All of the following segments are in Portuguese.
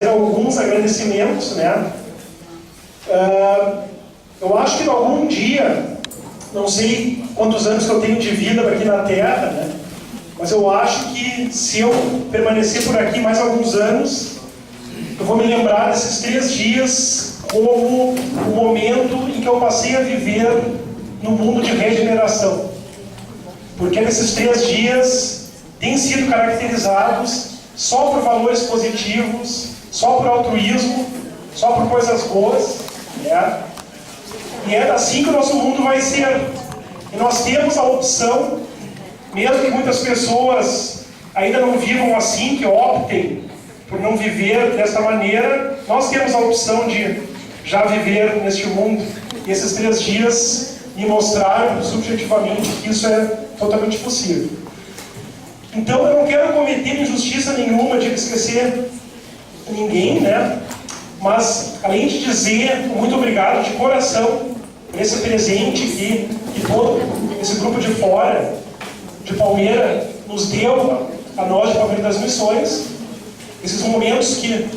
alguns agradecimentos, né? Eu acho que algum dia, não sei quantos anos que eu tenho de vida aqui na Terra, né? Mas eu acho que se eu permanecer por aqui mais alguns anos, eu vou me lembrar desses 3 dias como o momento em que eu passei a viver no mundo de regeneração. Porque nesses 3 dias têm sido caracterizados só por valores positivos, só por altruísmo, só por coisas boas, né? E é assim que o nosso mundo vai ser. E nós temos a opção, mesmo que muitas pessoas ainda não vivam assim, que optem por não viver desta maneira, nós temos a opção de já viver neste mundo. E esses 3 dias me mostraram subjetivamente que isso é totalmente possível. Então eu não quero cometer injustiça nenhuma de esquecer ninguém, né? Mas além de dizer muito obrigado de coração por esse presente que todo esse grupo de fora de Palmeira nos deu a nós de Palmeira das Missões, esses momentos que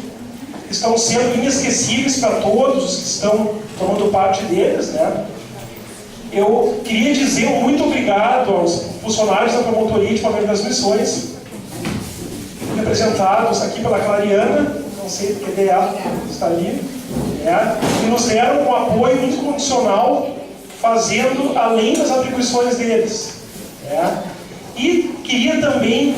estão sendo inesquecíveis para todos os que estão tomando parte deles, né? Eu queria dizer um muito obrigado aos funcionários da Promotoria de Palmeira das Missões, representados aqui pela Clariana, não sei porque ela está ali, né? Que nos deram um apoio muito condicional, fazendo além das atribuições deles, né? E queria também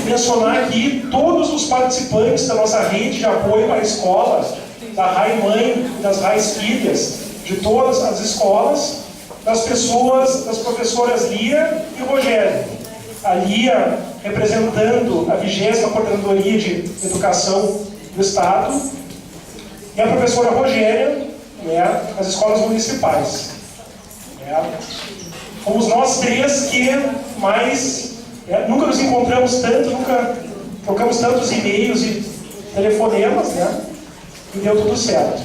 mencionar aqui todos os participantes da nossa rede de apoio à escola, da RAI Mãe e das RAIs Filhas, de todas as escolas, das pessoas, das professoras Lia e Rogério. A Lia representando a 20ª Coordenadoria de Educação do Estado e a professora Rogéria, né, as escolas municipais. Né. Fomos nós 3 que mais... nunca nos encontramos tanto, nunca trocamos tantos e-mails e telefonemas, né? E deu tudo certo.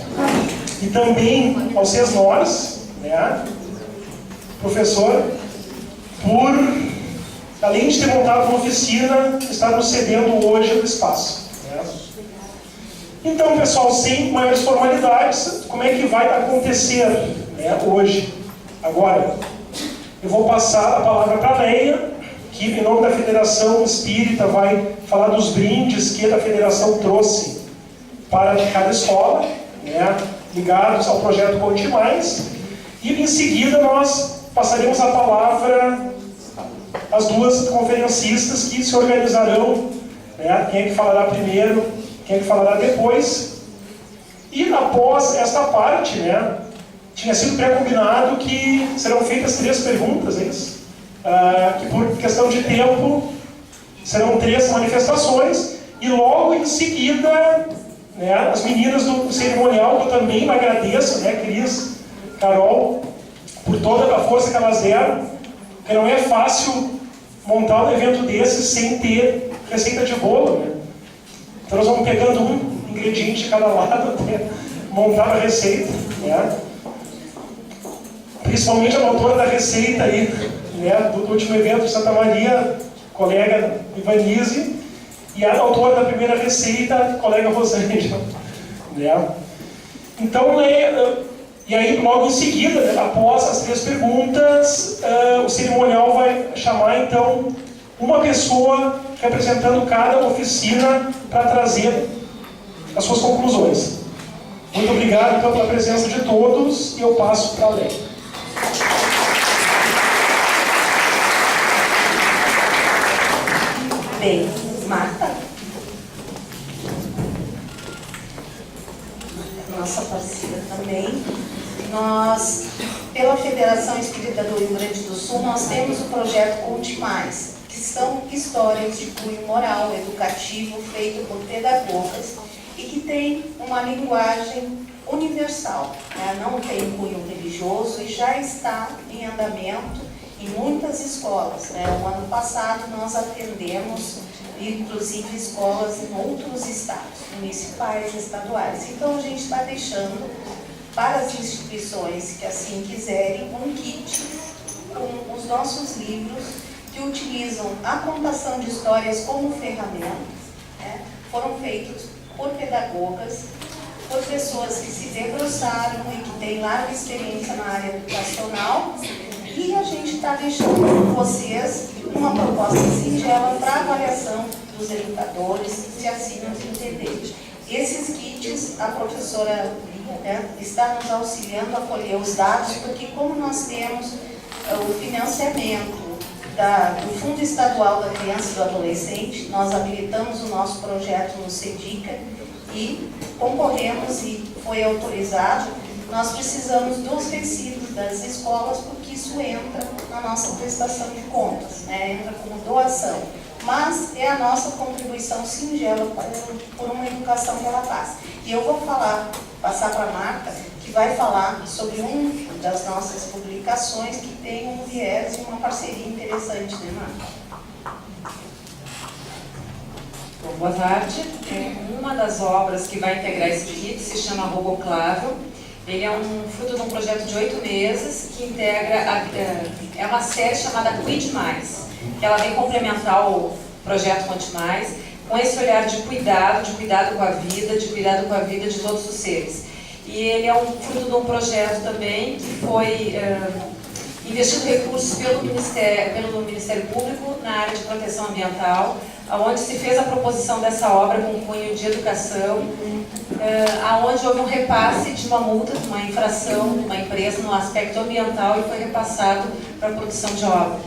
E também aos Sesnores, né? Professor, por, além de ter montado uma oficina, estar nos cedendo hoje o espaço. Né? Então, pessoal, sem maiores formalidades, como é que vai acontecer, né, hoje, agora? Eu vou passar a palavra para a Leia, que em nome da Federação Espírita vai falar dos brindes que a Federação trouxe para cada escola, né, ligados ao projeto Conte Mais, e em seguida nós passaremos a palavra às 2 conferencistas que se organizarão, né, quem é que falará primeiro, quem é que falará depois. E após esta parte, né, tinha sido pré-combinado que serão feitas 3 perguntas, é isso? Que por questão de tempo serão 3 manifestações, e logo em seguida, né, as meninas do cerimonial, que eu também agradeço, né, Cris, Carol, por toda a força que elas deram, porque não é fácil montar um evento desse sem ter receita de bolo, né? Então nós vamos pegando um ingrediente de cada lado até montar a receita, né? Principalmente a autora da receita aí, né, do último evento de Santa Maria, colega Ivanise, e a autora da primeira receita, colega Rosângela, né? Então, e aí logo em seguida, né, após as 3 perguntas, o cerimonial vai chamar então uma pessoa representando cada oficina para trazer as suas conclusões. Muito obrigado então pela presença de todos, e eu passo para a Leia. Bem, Marta, nossa parceira também, nós, pela Federação Espírita do Rio Grande do Sul, nós temos o projeto Conte Mais, que são histórias de cunho moral, educativo, feito por pedagogas e que tem uma linguagem universal, né? Não tem cunho religioso e já está em andamento em muitas escolas, né? O ano passado nós atendemos, inclusive, escolas em outros estados, municipais e estaduais. Então a gente está deixando para as instituições que assim quiserem um kit com os nossos livros que utilizam a contação de histórias como ferramenta, né? Foram feitos por pedagogas, por pessoas que se debruçaram e que têm larga experiência na área educacional, e a gente está deixando com vocês uma proposta singela para avaliação dos educadores, se assim nos entenderem. Esses kits, a professora está nos auxiliando a colher os dados, porque como nós temos o financiamento do Fundo Estadual da Criança e do Adolescente, nós habilitamos o nosso projeto no CEDICA e concorremos e foi autorizado. Nós precisamos dos recibos das escolas, porque isso entra na nossa prestação de contas, né? Entra como doação. Mas é a nossa contribuição singela por uma educação que ela passa. E eu vou passar para a Marta, que vai falar sobre uma das nossas publicações que tem um viés e uma parceria interessante, né, Marta? Bom, boa tarde. Uma das obras que vai integrar esse kit se chama Roboclavo. Ele é um fruto de um projeto de 8 meses que integra, é uma série chamada Cuide Mais, que ela vem complementar o projeto Conte Mais, com esse olhar de cuidado com a vida, de cuidado com a vida de todos os seres. E ele é um fruto de um projeto também que foi investido recursos pelo Ministério Público na área de proteção ambiental, onde se fez a proposição dessa obra com cunho de educação, onde houve um repasse de uma multa, de uma infração de uma empresa no aspecto ambiental e foi repassado para a produção de obra.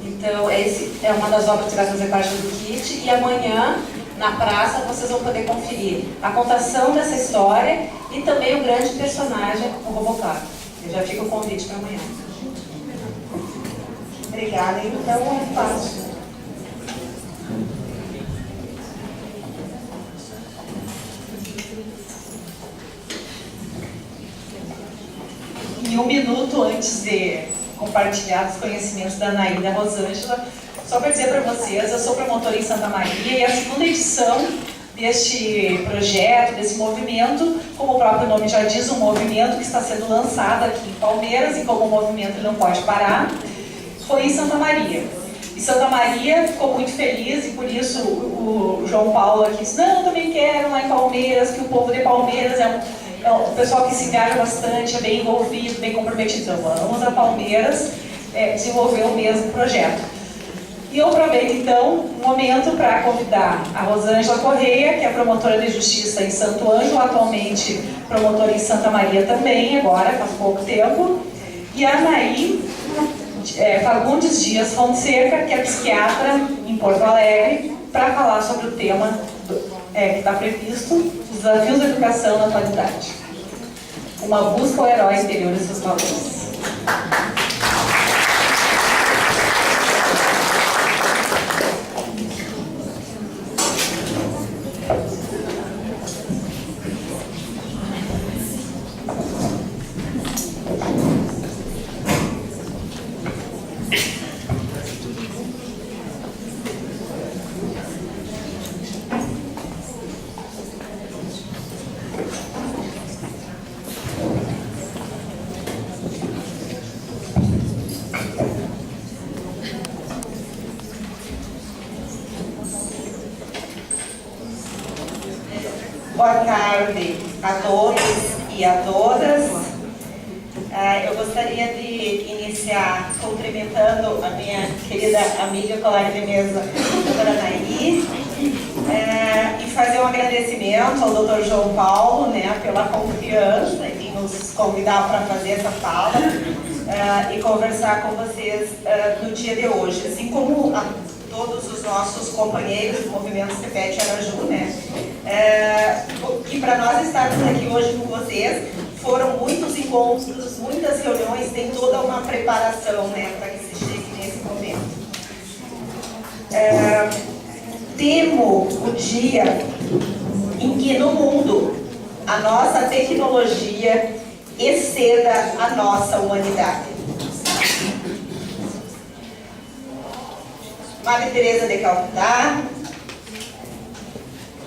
Então, esse é uma das obras que vai fazer parte do kit, e amanhã, na praça, vocês vão poder conferir a contação dessa história e também o grande personagem, o Roboclavo. Já fica o convite para amanhã. Obrigada. Então, eu passo. Em um minuto antes de compartilhar os conhecimentos da Anaí e da Rosângela, só para dizer para vocês, eu sou promotora em Santa Maria e é a segunda edição deste projeto, desse movimento, como o próprio nome já diz, um movimento que está sendo lançado aqui em Palmeiras, e como o movimento não pode parar, foi em Santa Maria. E Santa Maria ficou muito feliz, e por isso o João Paulo aqui disse, não, eu também quero lá em Palmeiras, que o povo de Palmeiras é um pessoal que se engaja bastante, é bem envolvido, bem comprometido. Então vamos a Palmeiras desenvolver o mesmo projeto. E eu aproveito então um momento para convidar a Rosângela Correia, que é promotora de justiça em Santo Ângelo, atualmente promotora em Santa Maria também, agora, faz pouco tempo, e a Anaí Fagundes Dias Fonseca, que é psiquiatra em Porto Alegre, para falar sobre o tema que está previsto, os desafios da educação na atualidade. Uma busca ao herói interior e seus valores. Boa tarde a todos e a todas. Eu gostaria de iniciar cumprimentando a minha querida amiga, colega de mesa, doutora Anaí, e fazer um agradecimento ao doutor João Paulo, pela confiança em nos convidar para fazer essa fala e conversar com vocês no dia de hoje, assim como todos os nossos companheiros do Movimento CEPET Araju, que para nós estarmos aqui hoje com vocês, foram muitos encontros, muitas reuniões, tem toda uma preparação para que se chegue nesse momento. Temo o dia em que no mundo a nossa tecnologia exceda a nossa humanidade. Madre Teresa de Calcutá,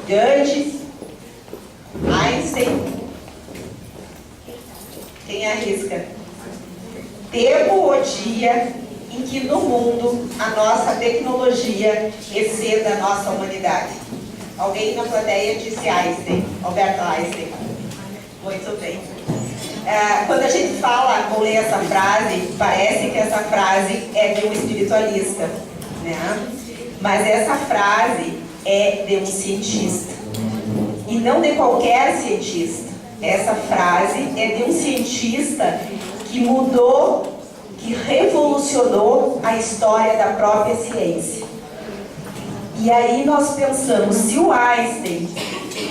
Gandhi, Einstein, quem arrisca? Temo o dia em que no mundo a nossa tecnologia exceda a nossa humanidade. Alguém na plateia disse Einstein, Albert Einstein. Muito bem. Quando a gente fala ou lê essa frase, parece que essa frase é de um espiritualista, né? Mas essa frase é de um cientista. E não de qualquer cientista. Essa frase é de um cientista que mudou, que revolucionou a história da própria ciência. E aí nós pensamos, se o Einstein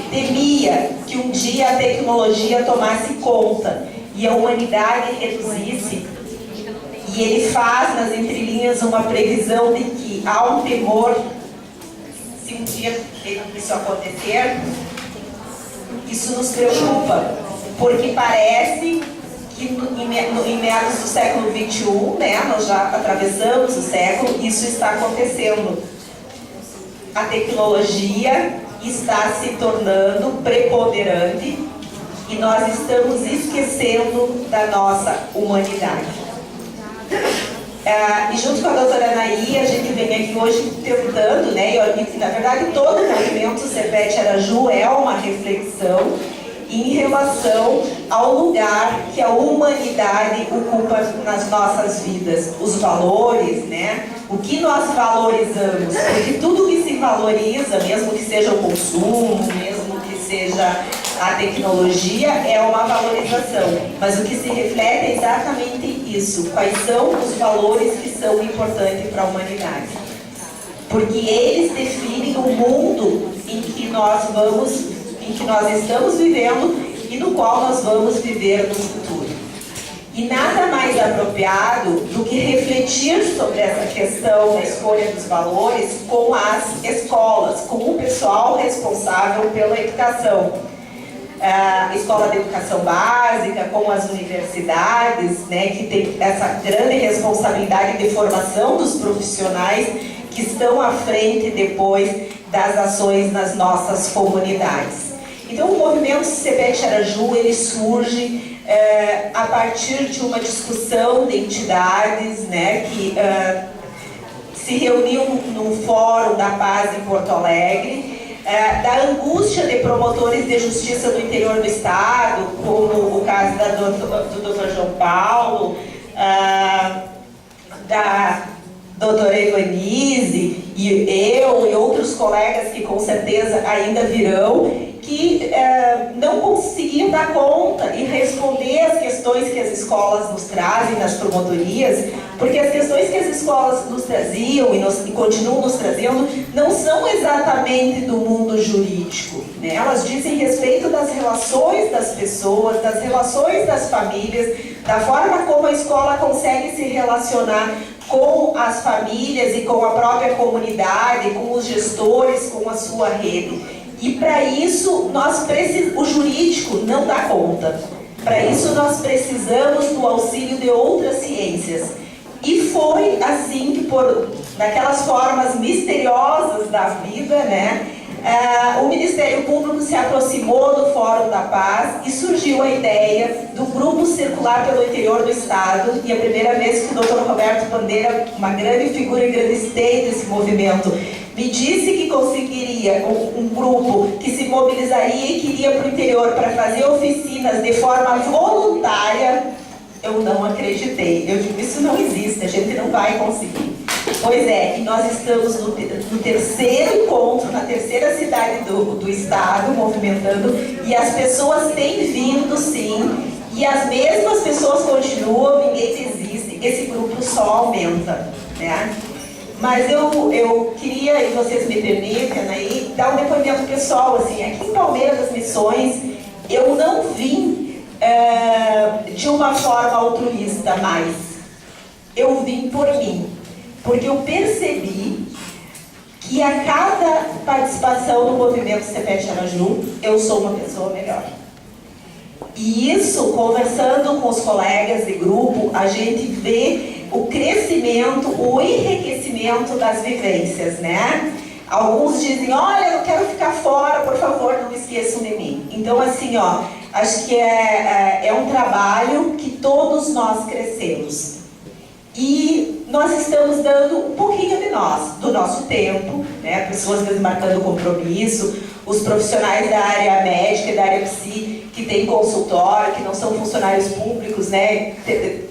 temia que um dia a tecnologia tomasse conta e a humanidade reduzisse, e ele faz nas entrelinhas uma previsão de que há um temor, se um dia isso acontecer, isso nos preocupa, porque parece que em meados do século XXI, né, nós já atravessamos o século, isso está acontecendo. A tecnologia está se tornando preponderante e nós estamos esquecendo da nossa humanidade. E junto com a doutora Anaí, a gente vem aqui hoje tentando, né, e na verdade todo o movimento CEPET Araju é uma reflexão em relação ao lugar que a humanidade ocupa nas nossas vidas, os valores, né? O que nós valorizamos, porque tudo que se valoriza, mesmo que seja o consumo, mesmo que seja a tecnologia, é uma valorização, mas o que se reflete é exatamente isso, quais são os valores que são importantes para a humanidade, porque eles definem o mundo em que nós estamos vivendo e no qual nós vamos viver no futuro. E nada mais apropriado do que refletir sobre essa questão da escolha dos valores com as escolas, com o pessoal responsável pela educação. A Escola de Educação Básica, com as universidades, né, que tem essa grande responsabilidade de formação dos profissionais que estão à frente depois das ações nas nossas comunidades. Então o movimento CEPET Araju, ele surge a partir de uma discussão de entidades, né, que se reuniu no Fórum da Paz em Porto Alegre, da angústia de promotores de justiça do interior do estado, como o caso do Dr. João Paulo, da doutora Ivanise, e eu e outros colegas que com certeza ainda virão, que não conseguiam dar conta e responder às questões que as escolas nos trazem nas promotorias, porque as questões que as escolas nos traziam e continuam nos trazendo não são exatamente do mundo jurídico, né? Elas dizem respeito das relações das pessoas, das relações das famílias, da forma como a escola consegue se relacionar com as famílias e com a própria comunidade, com os gestores, com a sua rede. E para isso, o jurídico não dá conta. Para isso, nós precisamos do auxílio de outras ciências. E foi assim que, naquelas formas misteriosas da vida, né, o Ministério Público se aproximou do Fórum da Paz e surgiu a ideia do Grupo Circular pelo Interior do Estado, e a primeira vez que o Dr. Roberto Bandeira, uma grande figura e grande esteio desse movimento, me disse que conseguiria um grupo que se mobilizaria e que iria para o interior para fazer oficinas de forma voluntária, eu não acreditei. Eu digo, isso não existe, a gente não vai conseguir. Pois é, e nós estamos no terceiro encontro, na terceira cidade do estado, movimentando, e as pessoas têm vindo sim, e as mesmas pessoas continuam, ninguém desiste, esse grupo só aumenta, né? Mas eu queria, e vocês me permitem, aí, dar um depoimento pessoal, assim, aqui em Palmeira das Missões, eu não vim de uma forma altruísta mais, eu vim por mim. Porque eu percebi que a cada participação no movimento CEPET Araju, eu sou uma pessoa melhor. E isso, conversando com os colegas de grupo, a gente vê o crescimento, o enriquecimento das vivências, né? Alguns dizem, olha, eu quero ficar fora, por favor, não esqueçam de mim. Então, assim, ó, acho que é um trabalho que todos nós crescemos. E nós estamos dando um pouquinho de nós, do nosso tempo, né? Pessoas desmarcando compromisso, os profissionais da área médica e da área psi que tem consultório, que não são funcionários públicos, né?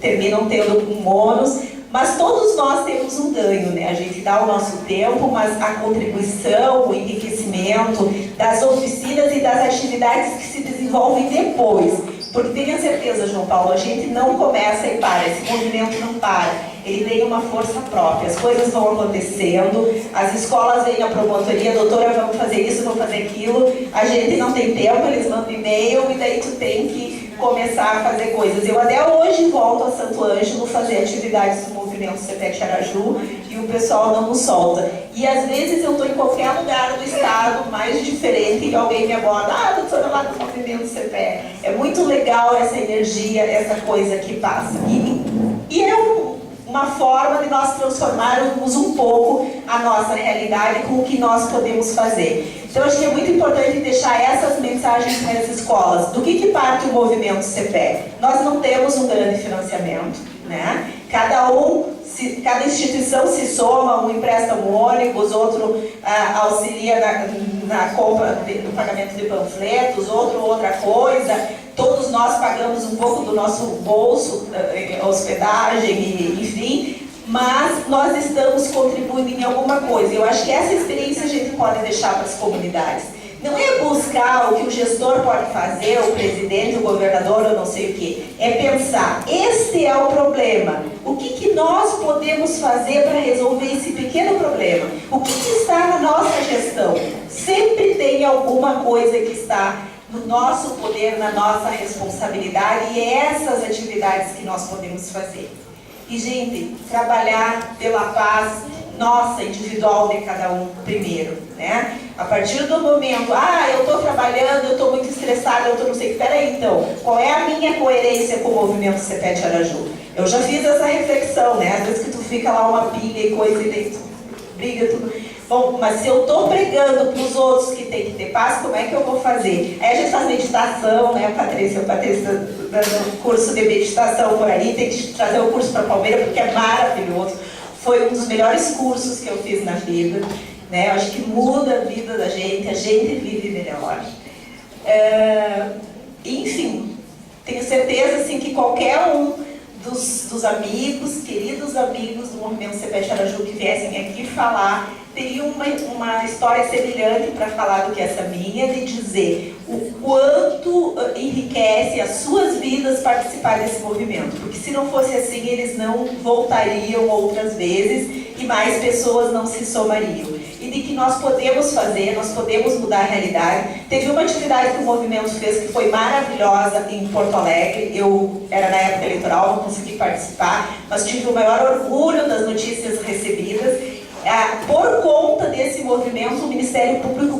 Terminam tendo um ônus, mas todos nós temos um ganho, né? A gente dá o nosso tempo, mas a contribuição, o enriquecimento das oficinas e das atividades que se desenvolvem depois. Porque tenha certeza, João Paulo, a gente não começa e para, esse movimento não para. Ele tem uma força própria, as coisas vão acontecendo, as escolas vêm à promotoria, doutora, vamos fazer isso, vamos fazer aquilo, a gente não tem tempo, eles mandam e-mail e daí tu tem que começar a fazer coisas. Eu até hoje volto a Santo Ângelo fazer atividades do movimento CEPET Araju e o pessoal não nos solta. E às vezes eu estou em qualquer lugar do estado mais diferente e alguém me aborda, doutora, lá do movimento CEPET. É muito legal essa energia, essa coisa que passa. E é uma forma de nós transformarmos um pouco a nossa realidade com o que nós podemos fazer. Então, acho que é muito importante deixar essas mensagens nas escolas. Do que parte o movimento CEPET? Nós não temos um grande financiamento, né? Cada instituição se soma, um empresta um ônibus, outro auxilia na compra, no pagamento de panfletos, outro outra coisa. Todos nós pagamos um pouco do nosso bolso, hospedagem, enfim, mas nós estamos contribuindo em alguma coisa. Eu acho que essa experiência a gente pode deixar para as comunidades. Não é buscar o que o gestor pode fazer, o presidente, o governador, ou não sei o quê. É pensar, este é o problema. O que nós podemos fazer para resolver esse pequeno problema? O que está na nossa gestão? Sempre tem alguma coisa que está no nosso poder, na nossa responsabilidade, e é essas atividades que nós podemos fazer. E, gente, trabalhar pela paz nossa, individual de cada um primeiro, né? A partir do momento, eu estou trabalhando, eu estou muito estressada, eu estou não sei o que, peraí, então, qual é a minha coerência com o movimento CEPET Araju? Eu já fiz essa reflexão, né? Às vezes que tu fica lá uma pilha e coisa e daí tu briga, tudo. Bom, mas se eu estou pregando para os outros que tem que ter paz, como é que eu vou fazer? Aí a gente faz meditação, né, Patrícia? O Patrícia dando curso de meditação por aí, tem que trazer o curso para Palmeira, porque é maravilhoso. Foi um dos melhores cursos que eu fiz na vida, né? Eu acho que muda a vida da gente, a gente vive melhor. Enfim, tenho certeza assim, que qualquer um dos amigos, queridos amigos do Movimento CEPET Araju que viessem aqui falar, teria uma história semelhante para falar do que essa minha, de dizer o quanto enriquece as suas vidas participar desse movimento, porque se não fosse assim, eles não voltariam outras vezes e mais pessoas não se somariam. E de que nós podemos fazer, nós podemos mudar a realidade. Teve uma atividade que o movimento fez que foi maravilhosa em Porto Alegre. Eu era na época eleitoral, não consegui participar, mas tive o maior orgulho das notícias recebidas. Por conta desse movimento, o Ministério Público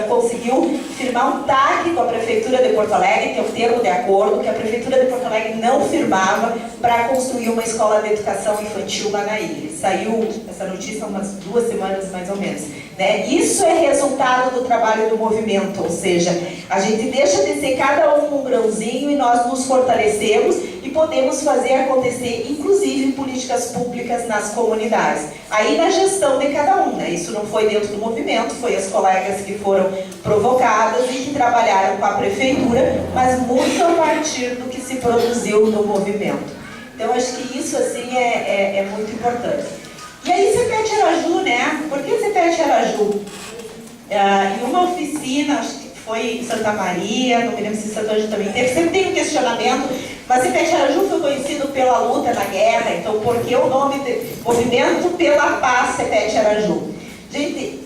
conseguiu firmar um TAC com a Prefeitura de Porto Alegre, que é um termo de acordo que a Prefeitura de Porto Alegre não firmava, para construir uma escola de educação infantil lá na ilha. Saiu essa notícia há umas 2 semanas, mais ou menos, né? Isso é resultado do trabalho do movimento, ou seja, a gente deixa de ser cada um grãozinho e nós nos fortalecemos e podemos fazer acontecer, inclusive, políticas públicas nas comunidades. Aí na gestão de cada um, né? Isso não foi dentro do movimento, foi as colegas que foram provocadas e que trabalharam com a prefeitura, mas muito a partir do que se produziu no movimento. Então, acho que isso, assim, é muito importante. E aí, CEPET Araju, né? Por que CEPET Araju? Em uma oficina, acho que foi em Santa Maria, não me lembro se Santo Ângelo também teve, sempre tem um questionamento, mas CEPET Araju foi conhecido pela luta na guerra, então por que o nome de Movimento pela Paz CEPET Araju? Gente,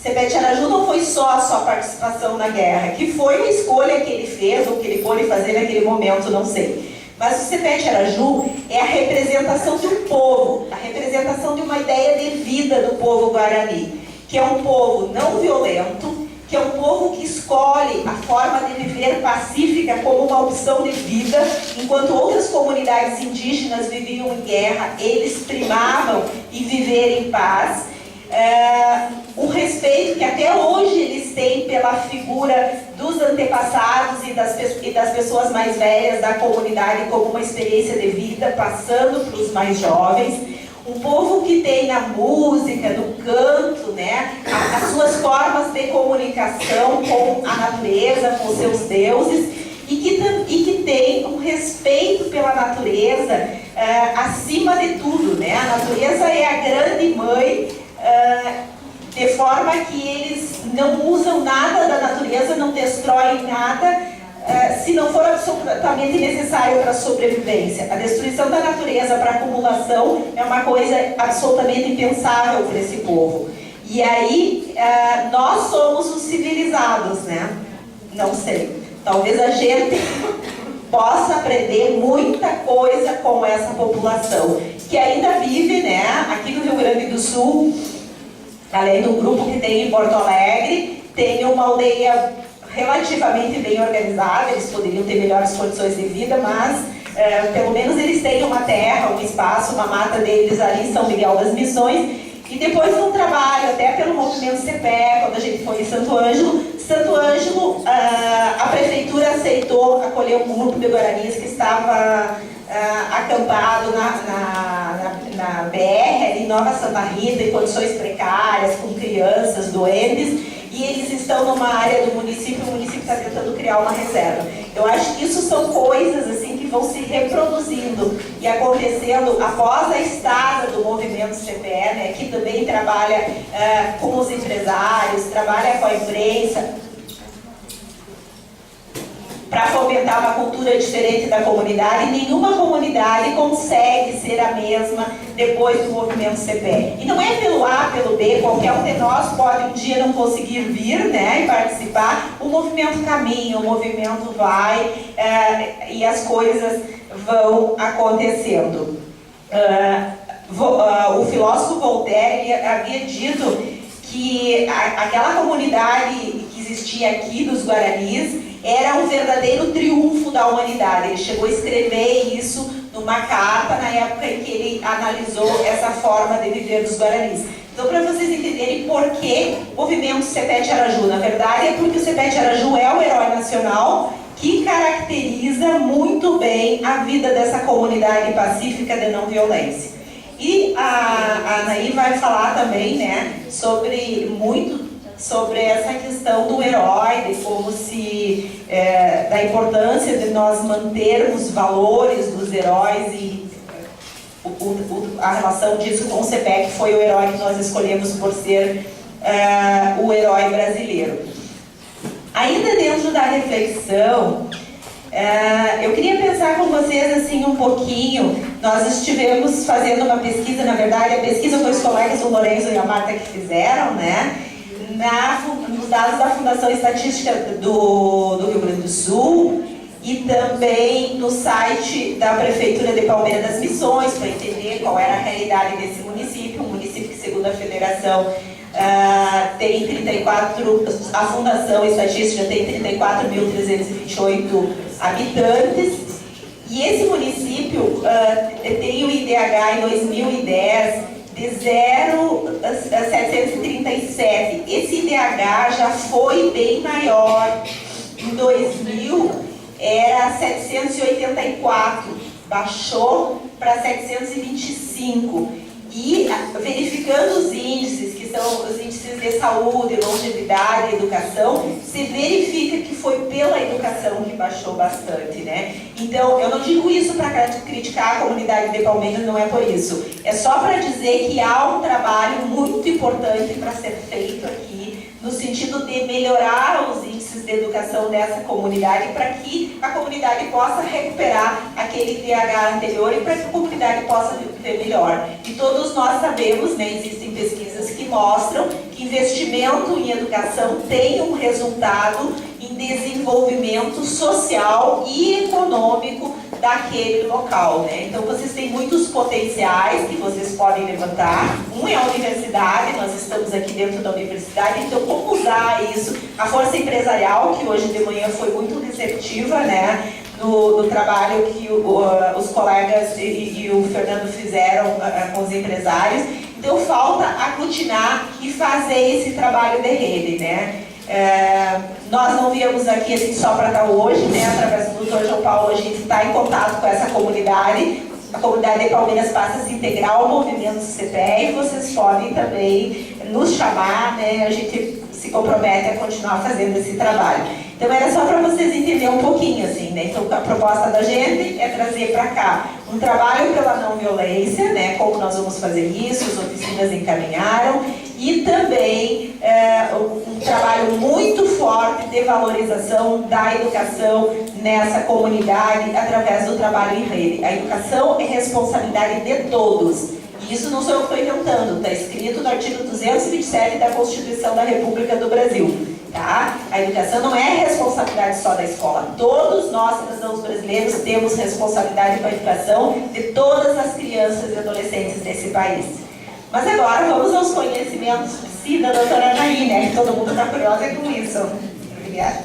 CEPET Araju não foi só a sua participação na guerra, que foi uma escolha que ele fez, ou que ele pôde fazer naquele momento, não sei. Mas o CEPET Araju é a representação de um povo, a representação de uma ideia de vida do povo guarani, que é um povo não violento, que é um povo que escolhe a forma de viver pacífica como uma opção de vida, enquanto outras comunidades indígenas viviam em guerra, eles primavam em viver em paz. O respeito que até hoje eles têm pela figura dos antepassados e das pessoas mais velhas da comunidade como uma experiência de vida, passando para os mais jovens. Um povo que tem na música, no canto, né, as suas formas de comunicação com a natureza, com seus deuses, e que tem um respeito pela natureza acima de tudo, né? A natureza é a grande mãe, de forma que eles não usam nada da natureza, não destroem nada, se não for absolutamente necessário para a sobrevivência. A destruição da natureza para acumulação é uma coisa absolutamente impensável para esse povo. E aí, nós somos os civilizados, né? Não sei. Talvez a gente possa aprender muita coisa com essa população, que ainda vive, né, aqui no Rio Grande do Sul, além do grupo que tem em Porto Alegre, tem uma aldeia relativamente bem organizada. Eles poderiam ter melhores condições de vida, mas pelo menos eles têm uma terra, um espaço, uma mata deles ali em São Miguel das Missões. E depois de um trabalho, até pelo movimento CPE, quando a gente foi em Santo Ângelo, a prefeitura aceitou acolher um grupo de guaranis que estava acampado na BR, ali em Nova Santa Rita, em condições precárias, com crianças doentes, e eles estão numa área do município, o município está tentando criar uma reserva. Eu acho que isso são coisas assim que vão se reproduzindo e acontecendo após a estada do movimento CPE, né, que também trabalha com os empresários, trabalha com a imprensa, para fomentar uma cultura diferente da comunidade. Nenhuma comunidade consegue ser a mesma depois do movimento CPE. E não é pelo A, pelo B, qualquer um de nós pode um dia não conseguir vir, né, e participar. O movimento caminha, o movimento vai, e as coisas vão acontecendo. O filósofo Voltaire havia dito que aquela comunidade que existia aqui dos Guaranis era um verdadeiro triunfo da humanidade. Ele chegou a escrever isso numa carta na época em que ele analisou essa forma de viver dos Guaranis. Então, para vocês entenderem por que o movimento Cepete Araju, na verdade é porque o Cepete Araju é o herói nacional que caracteriza muito bem a vida dessa comunidade pacífica de não violência. E a Anaí vai falar também, né, sobre essa questão do herói, de como da importância de nós mantermos valores dos heróis e a relação disso com o CPE, que foi o herói que nós escolhemos por ser o herói brasileiro. Ainda dentro da reflexão, eu queria pensar com vocês assim um pouquinho. Nós estivemos fazendo uma pesquisa, na verdade a pesquisa foi os colegas, o Lourenço e a Marta, que fizeram, né, nos dados da Fundação Estatística do Rio Grande do Sul e também no site da Prefeitura de Palmeira das Missões, para entender qual era a realidade desse município, um município que, segundo a Federação, tem 34, a Fundação Estatística tem 34.328 habitantes, e esse município tem o IDH em 2010 de 0,737. Esse IDH já foi bem maior. Em 2000 era 784, baixou para 725. E verificando os índices, que são os índices de saúde, longevidade, educação, se verifica que foi pela educação que baixou bastante, né? Então, eu não digo isso para criticar a comunidade de Palmeiras, não é por isso. É só para dizer que há um trabalho muito importante para ser feito aqui, no sentido de melhorar os índices de educação dessa comunidade, para que a comunidade possa recuperar aquele IDH anterior e para que a comunidade possa viver melhor. E todos nós sabemos, né, existem pesquisas que mostram que investimento em educação tem um resultado em desenvolvimento social e econômico daquele local, né? Então vocês têm muitos potenciais que vocês podem levantar. Um é a universidade, nós estamos aqui dentro da universidade, então como usar isso? A força empresarial, que hoje de manhã foi muito receptiva, né, no trabalho que os colegas e o Fernando fizeram com os empresários. Então falta aglutinar e fazer esse trabalho de rede, né? Nós não viemos aqui assim, só para estar hoje, né? Através do Dr. João Paulo, a gente está em contato com essa comunidade. a comunidade de Palmeiras passa a se integrar ao movimento CPE, e vocês podem também nos chamar, né? A gente se compromete a continuar fazendo esse trabalho. Então era só para vocês entenderem um pouquinho, assim, né? Então a proposta da gente é trazer para cá um trabalho pela não violência, né? Como nós vamos fazer isso, as oficinas encaminharam, e também um trabalho muito forte de valorização da educação nessa comunidade através do trabalho em rede. A educação é responsabilidade de todos. E isso não sou eu que estou inventando, está escrito no artigo 227 da Constituição da República do Brasil. Tá? A educação não é responsabilidade só da escola. Todos nós, cidadãos brasileiros, temos responsabilidade com a educação de todas as crianças e adolescentes desse país. Mas agora vamos aos conhecimentos da doutora Anaí, né? Todo mundo está curioso com isso. Obrigada.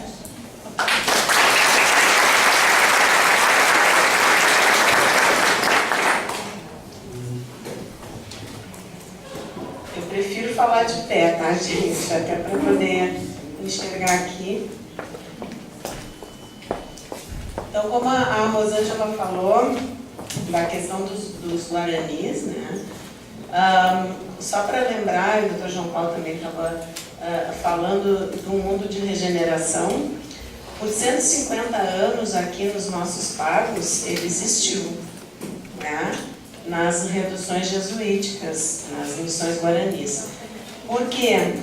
Eu prefiro falar de pé, tá, gente? Até para poder enxergar aqui. Então, como a Rosângela falou da questão dos guaranis, né? Só para lembrar, e o Dr. João Paulo também estava falando do mundo de regeneração, por 150 anos aqui nos nossos pagos, ele existiu, né? Nas reduções jesuíticas, nas missões guaranis. Por quê?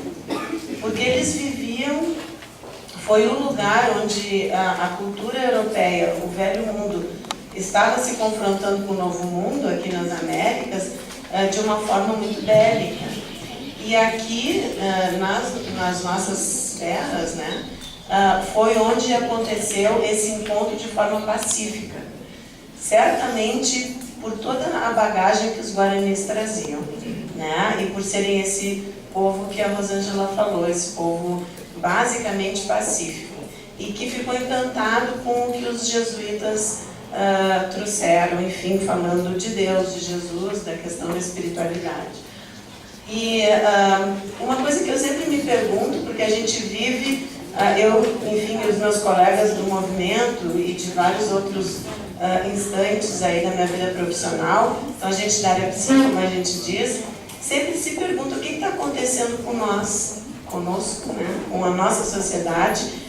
Porque eles viviam, foi o lugar onde a cultura europeia, o velho mundo, estava se confrontando com o novo mundo, aqui nas Américas, de uma forma muito bélica. E aqui, nas nossas terras, né, foi onde aconteceu esse encontro de forma pacífica. Certamente por toda a bagagem que os guaranis traziam, né, e por serem esse povo que a Rosângela falou, esse povo basicamente pacífico, e que ficou encantado com o que os jesuítas trouxeram, enfim, falando de Deus, de Jesus, da questão da espiritualidade. E uma coisa que eu sempre me pergunto, porque a gente vive, eu, enfim, os meus colegas do movimento e de vários outros instantes aí da minha vida profissional, então a gente da área psíquica, como a gente diz, sempre se pergunta o que está acontecendo com nós, conosco, né, com a nossa sociedade,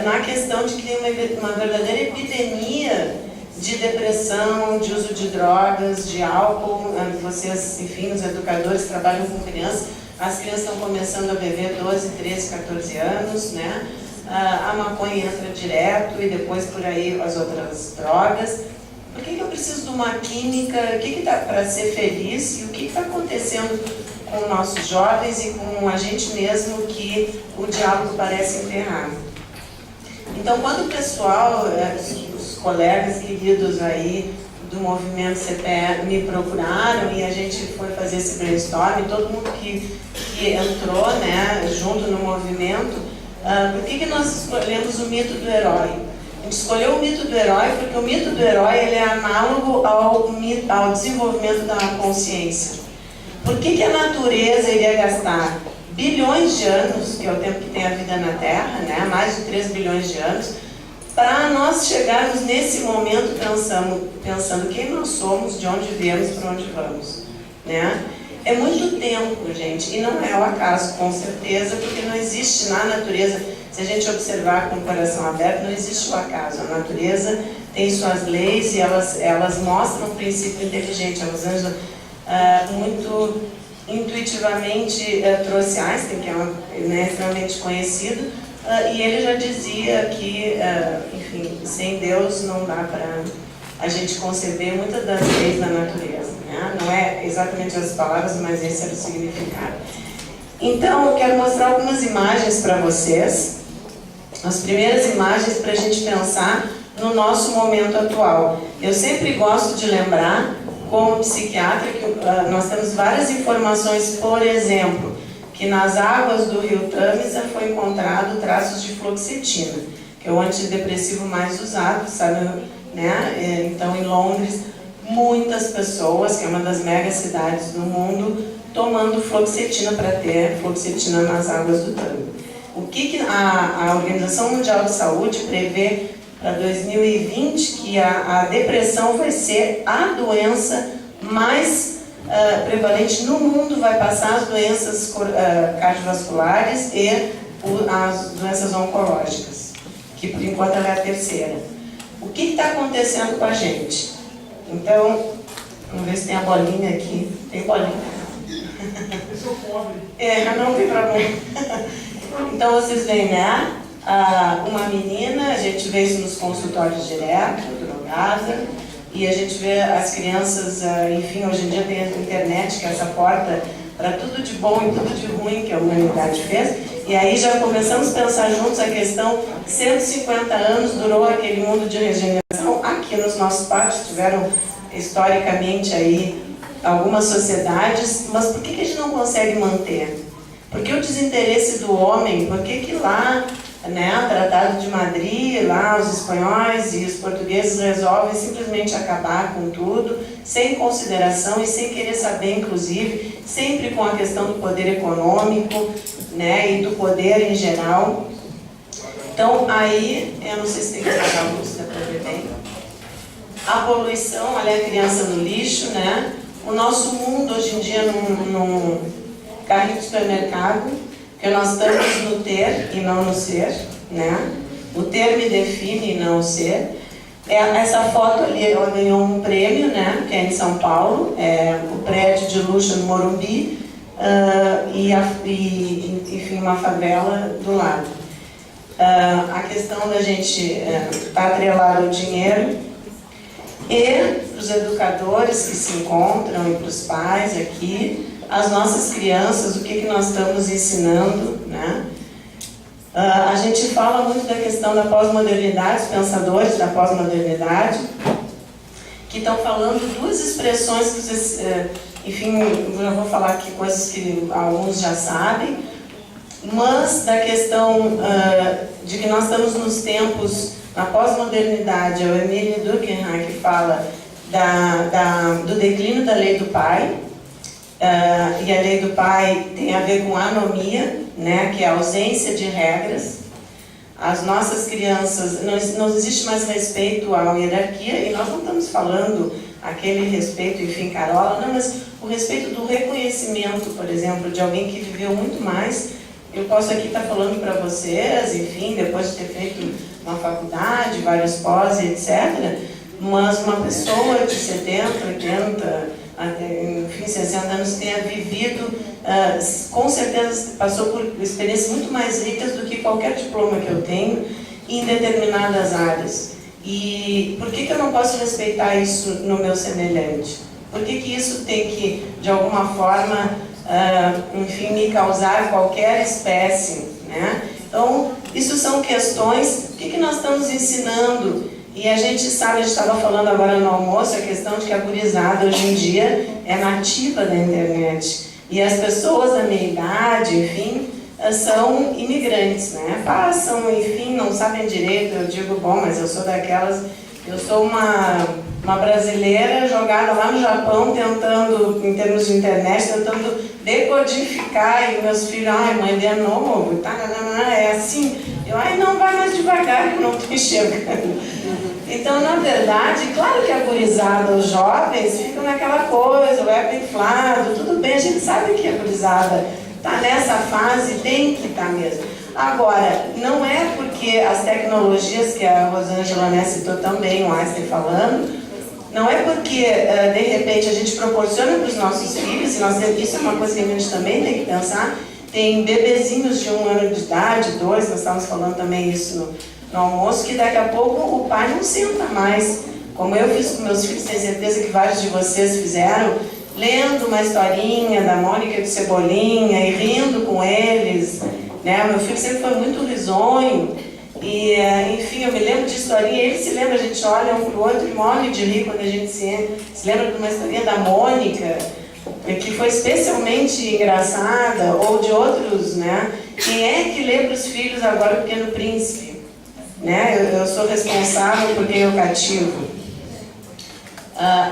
na questão de que tem uma verdadeira epidemia de depressão, de uso de drogas, de álcool. Vocês, enfim, os educadores trabalham com crianças, as crianças estão começando a beber 12, 13, 14 anos, né? A maconha entra direto e depois por aí as outras drogas. Por que eu preciso de uma química? O que está para ser feliz? E o que está acontecendo com nossos jovens e com a gente mesmo que o diálogo parece enterrar? Então, quando o pessoal, os colegas queridos aí do movimento CPE me procuraram e a gente foi fazer esse brainstorm, todo mundo que entrou, né, junto no movimento, por que nós escolhemos o mito do herói? A gente escolheu o mito do herói porque o mito do herói ele é análogo ao desenvolvimento da consciência. Por que a natureza iria gastar bilhões de anos, que é o tempo que tem a vida na Terra, né, mais de 3 bilhões de anos, para nós chegarmos nesse momento pensando quem nós somos, de onde viemos, para onde vamos, né? É muito tempo, gente, e não é o acaso, com certeza, porque não existe na natureza, se a gente observar com o coração aberto, não existe o acaso. A natureza tem suas leis e elas mostram um princípio inteligente. A Rosângela, muito intuitivamente, trouxe Einstein, que é extremamente conhecido, e ele já dizia que, enfim, sem Deus não dá para a gente conceber muitas das leis da natureza, né? Não é exatamente as palavras, mas esse era o significado. Então, eu quero mostrar algumas imagens para vocês, as primeiras imagens para a gente pensar no nosso momento atual. Eu sempre gosto de lembrar, como psiquiatra, que nós temos várias informações, por exemplo, que nas águas do rio Tâmisa foi encontrado traços de fluoxetina, que é o antidepressivo mais usado, sabe, né? Então, em Londres, muitas pessoas, que é uma das megacidades do mundo, tomando fluoxetina para ter fluoxetina nas águas do Tâmisa. O que a Organização Mundial de Saúde prevê para 2020 que a depressão vai ser a doença mais prevalente no mundo, vai passar as doenças cardiovasculares e as doenças oncológicas, que por enquanto ela é a terceira. O que está acontecendo com a gente? Então, vamos ver se tem a bolinha aqui. Tem bolinha? Não tem problema. Então vocês veem, né? Uma menina, a gente vê isso nos consultórios direto, drogada, e a gente vê as crianças, enfim, hoje em dia tem a internet, que é essa porta para tudo de bom e tudo de ruim que a humanidade fez, e aí já começamos a pensar juntos a questão, 150 anos durou aquele mundo de regeneração, aqui nos nossos parques tiveram historicamente aí algumas sociedades, mas por que a gente não consegue manter? Por que o desinteresse do homem? Por que lá, né, o Tratado de Madrid, lá os espanhóis e os portugueses resolvem simplesmente acabar com tudo, sem consideração e sem querer saber, inclusive, sempre com a questão do poder econômico, né, e do poder em geral. Então, aí, eu não sei se tem que apagar a luz, dá para ver bem. A poluição, olha a criança no lixo, né? O nosso mundo hoje em dia num carrinho de supermercado, que nós estamos no ter e não no ser, né? O ter me define e não o ser. Essa foto ali, ela ganhou um prêmio, né? Que é em São Paulo, o prédio de luxo no Morumbi, enfim, uma favela do lado. A questão da gente estar atrelado ao dinheiro, e para os educadores que se encontram e para os pais aqui, as nossas crianças, o que nós estamos ensinando, né? A gente fala muito da questão da pós-modernidade, os pensadores da pós-modernidade, que estão falando duas expressões que vocês, enfim, eu vou falar aqui coisas que alguns já sabem, mas da questão de que nós estamos nos tempos. Na pós-modernidade, é o Emile Durkheim que fala do declínio da lei do pai, e a lei do pai tem a ver com anomia, né, que é a ausência de regras. As nossas crianças, não existe mais respeito à hierarquia, e nós não estamos falando aquele respeito, enfim, Carola, não, mas o respeito do reconhecimento, por exemplo, de alguém que viveu muito mais. Eu posso aqui estar falando para vocês, enfim, depois de ter feito uma faculdade, vários pós, etc. Mas uma pessoa de 70, 80, enfim, 60 anos tenha vivido, com certeza passou por experiências muito mais ricas do que qualquer diploma que eu tenho em determinadas áreas. E por que eu não posso respeitar isso no meu semelhante? Por que isso tem que, de alguma forma, enfim, me causar qualquer espécie, né? Então, isso são questões, o que nós estamos ensinando? E a gente sabe, a gente estava falando agora no almoço, a questão de que a gurizada hoje em dia é nativa da internet. E as pessoas da minha idade, enfim, são imigrantes, né? Passam, enfim, não sabem direito. Eu digo, bom, mas eu sou daquelas, eu sou uma brasileira jogada lá no Japão, tentando, em termos de internet, tentando decodificar, e meus filhos, ai, mãe, de novo, tá, é assim. Eu, ai, não, vai mais devagar, que eu não estou enxergando. Então, na verdade, claro que a gurizada, os jovens, ficam naquela coisa, o ego inflado, tudo bem, a gente sabe que a gurizada está nessa fase, tem que estar mesmo. Agora, não é porque as tecnologias que a Rosângela, né, citou também, o Einstein falando, não é porque, de repente, a gente proporciona para os nossos filhos, e isso é uma coisa que a gente também tem que pensar, tem bebezinhos de 1 ano de idade, 2, nós estávamos falando também isso no almoço, que daqui a pouco o pai não senta mais, como eu fiz com meus filhos, tenho certeza que vários de vocês fizeram, lendo uma historinha da Mônica de Cebolinha e rindo com eles, né? Meu filho sempre foi muito risonho, e enfim, eu me lembro de historinha, ele se lembra, a gente olha um para o outro e morre de rir quando a gente se lembra de uma historinha da Mônica, que foi especialmente engraçada, ou de outros, né? Quem é que lê para os filhos agora O Pequeno Príncipe? Né? Eu sou responsável por quem eu cativo.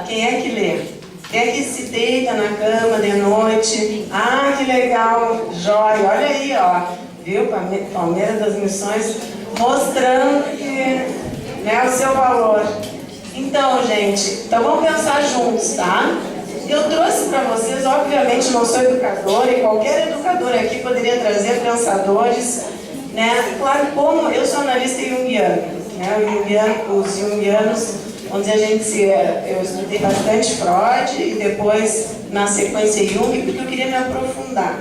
Quem é que lê? Quem é que se deita na cama de noite? Ah, que legal, jóia, olha aí, ó, viu? Palmeiras das Missões, mostrando que, né, o seu valor. Então, gente, então vamos pensar juntos, tá? Eu trouxe para vocês, obviamente não sou educadora, e qualquer educador aqui poderia trazer pensadores, né? Claro, como eu sou analista junguiana, né? Os junguianos, onde a gente eu estudei bastante Freud e depois, na sequência, Jung, porque eu queria me aprofundar.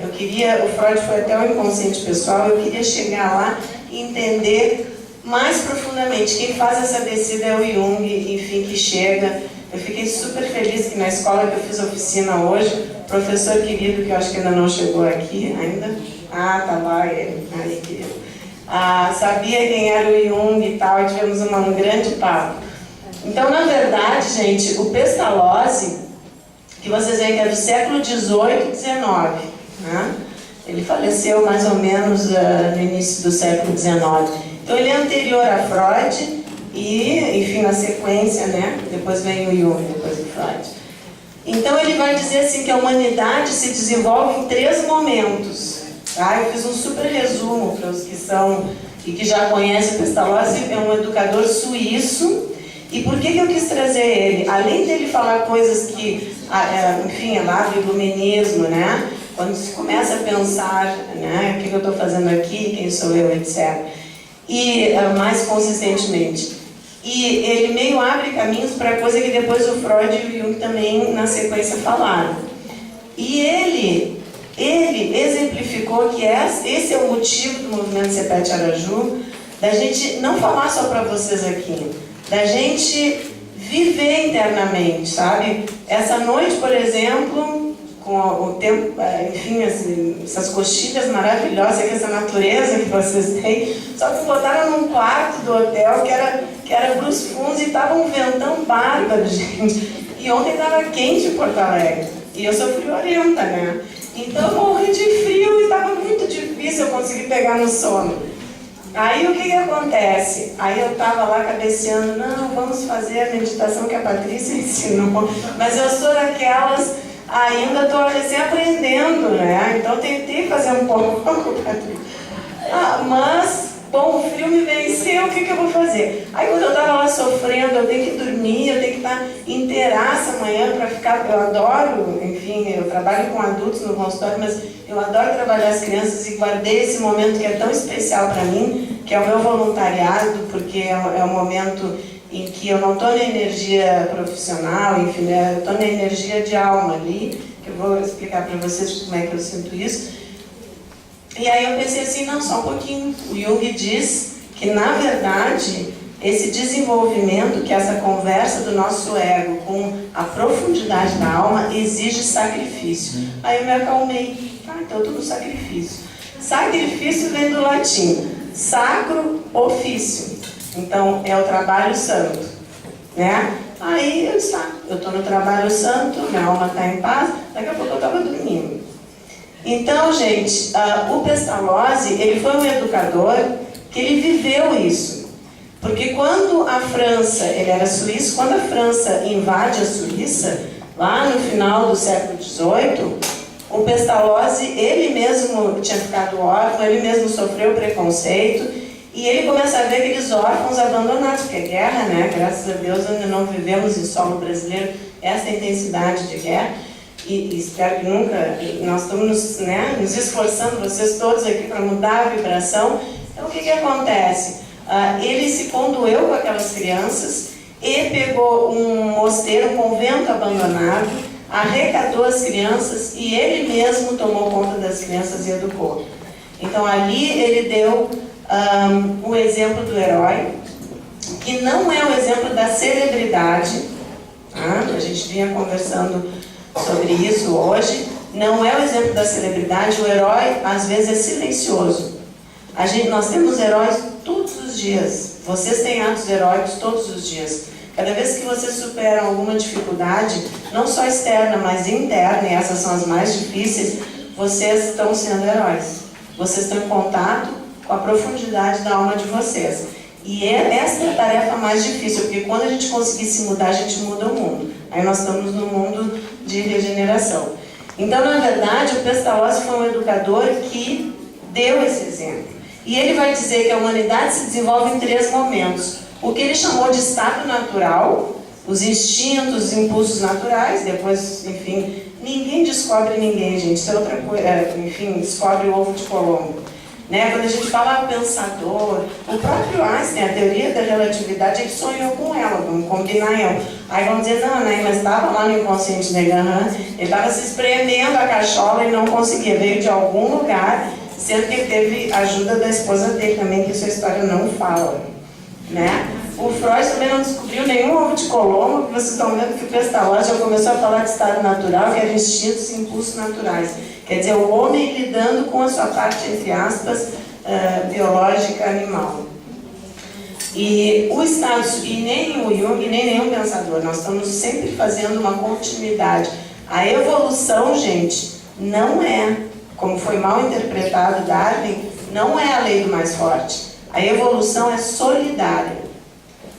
O Freud foi até o inconsciente pessoal, eu queria chegar lá e entender mais profundamente. Quem faz essa descida é o Jung, enfim, que chega. Eu fiquei super feliz que na escola que eu fiz oficina hoje, o professor querido, que eu acho que ainda não chegou aqui ainda, tá lá ele, aí querido, sabia quem era o Jung e tal, e tivemos um grande papo. Então, na verdade, gente, o Pestalozzi, que vocês veem que é do século XVIII e XIX, né? Ele faleceu mais ou menos no início do século XIX. Então, ele é anterior a Freud e, enfim, na sequência, né? Depois vem o Jung, depois o Freud. Então, ele vai dizer assim que a humanidade se desenvolve em 3 momentos. Tá? Eu fiz um super resumo para os que são e que já conhecem o Pestalozzi, é um educador suíço. E por que eu quis trazer ele? Além dele falar coisas que, enfim, é lá do iluminismo, né? Quando se começa a pensar, né, o que eu estou fazendo aqui, quem sou eu, etc. E mais consistentemente. E ele meio abre caminhos para coisa que depois o Freud e o Jung também, na sequência, falaram. E ele exemplificou que esse é o motivo do movimento Cepete Araju, da gente não falar só para vocês aqui, da gente viver internamente, sabe? Essa noite, por exemplo, com o tempo, enfim, essas coxilhas maravilhosas, essa natureza que vocês têm, só que botaram num quarto do hotel que era Brus Funds e estava um ventão bárbaro, gente. E ontem estava quente em Porto Alegre, e eu sou friorenta, né? Então eu morri de frio e estava muito difícil eu conseguir pegar no sono. Aí o que acontece? Aí eu estava lá cabeceando, não, vamos fazer a meditação que a Patrícia ensinou, mas eu sou daquelas, ainda estou recém aprendendo, né? Então tentei fazer um pouco, Patrícia. Mas, bom, o frio me venceu, o que eu vou fazer? Aí quando eu estava lá sofrendo, eu tenho que dormir, eu tenho que estar inteiraça amanhã para ficar, eu adoro, enfim, eu trabalho com adultos no consultório, mas eu adoro trabalhar as crianças e guardei esse momento que é tão especial para mim, que é o meu voluntariado, porque é um momento em que eu não estou na energia profissional, enfim, eu estou na energia de alma ali, que eu vou explicar para vocês como é que eu sinto isso. E aí eu pensei assim, não, só um pouquinho. O Jung diz que, na verdade, esse desenvolvimento, que essa conversa do nosso ego com a profundidade da alma exige sacrifício. Aí eu me acalmei. Então eu estou no sacrifício. Sacrifício vem do latim. Sacro, ofício. Então é o trabalho santo, né? Aí eu disse, eu estou no trabalho santo, minha alma está em paz, daqui a pouco eu estava dormindo. Então, gente, o Pestalozzi, ele foi um educador que ele viveu isso. Porque quando a França, ele era suíço, quando a França invade a Suíça, lá no final do século XVIII, o Pestalozzi, ele mesmo tinha ficado órfão, ele mesmo sofreu preconceito, e ele começa a ver aqueles órfãos abandonados, porque é guerra, né? Graças a Deus ainda não vivemos em solo brasileiro essa intensidade de guerra. E espero que nunca, nós estamos nos esforçando, vocês todos aqui, para mudar a vibração. Então o que acontece? Ele se condoeu com aquelas crianças e pegou um mosteiro, um convento abandonado, arrecadou as crianças e ele mesmo tomou conta das crianças e educou. Então ali ele deu o exemplo do herói, que não é o exemplo da celebridade, a gente vinha conversando sobre isso hoje, não é o exemplo da celebridade, o herói às vezes é silencioso. Nós temos heróis todos os dias, vocês têm atos heróicos todos os dias. Cada vez que vocês superam alguma dificuldade, não só externa, mas interna, e essas são as mais difíceis, vocês estão sendo heróis. Vocês estão em contato com a profundidade da alma de vocês. E essa é a tarefa mais difícil, porque quando a gente conseguir se mudar, a gente muda o mundo. Aí nós estamos no mundo de regeneração. Então, na verdade, o Pestalozzi foi um educador que deu esse exemplo. E ele vai dizer que a humanidade se desenvolve em 3 momentos. o que ele chamou de estado natural, os instintos, os impulsos naturais, depois, enfim, ninguém descobre ninguém, gente, isso é outra coisa, enfim, descobre o ovo de Colombo. Né? Quando a gente fala pensador, o próprio Einstein, a teoria da relatividade, ele sonhou com ela, vamos combinar ela. Aí vamos dizer, não, né, mas estava lá no inconsciente dele, ele estava se espremendo a cachola e não conseguia, veio de algum lugar, sendo que ele teve ajuda da esposa dele também, que isso a história não fala. Né? O Freud também não descobriu nenhum ovo de Colombo, que vocês estão vendo que o Pestalozzi já começou a falar de estado natural, que era instintos e impulsos naturais. Quer dizer, o homem lidando com a sua parte, entre aspas, biológica animal. E o estado, e nem o Jung, nem nenhum pensador, nós estamos sempre fazendo uma continuidade. A evolução, gente, não é, como foi mal interpretado Darwin, não é a lei do mais forte. A evolução é solidária.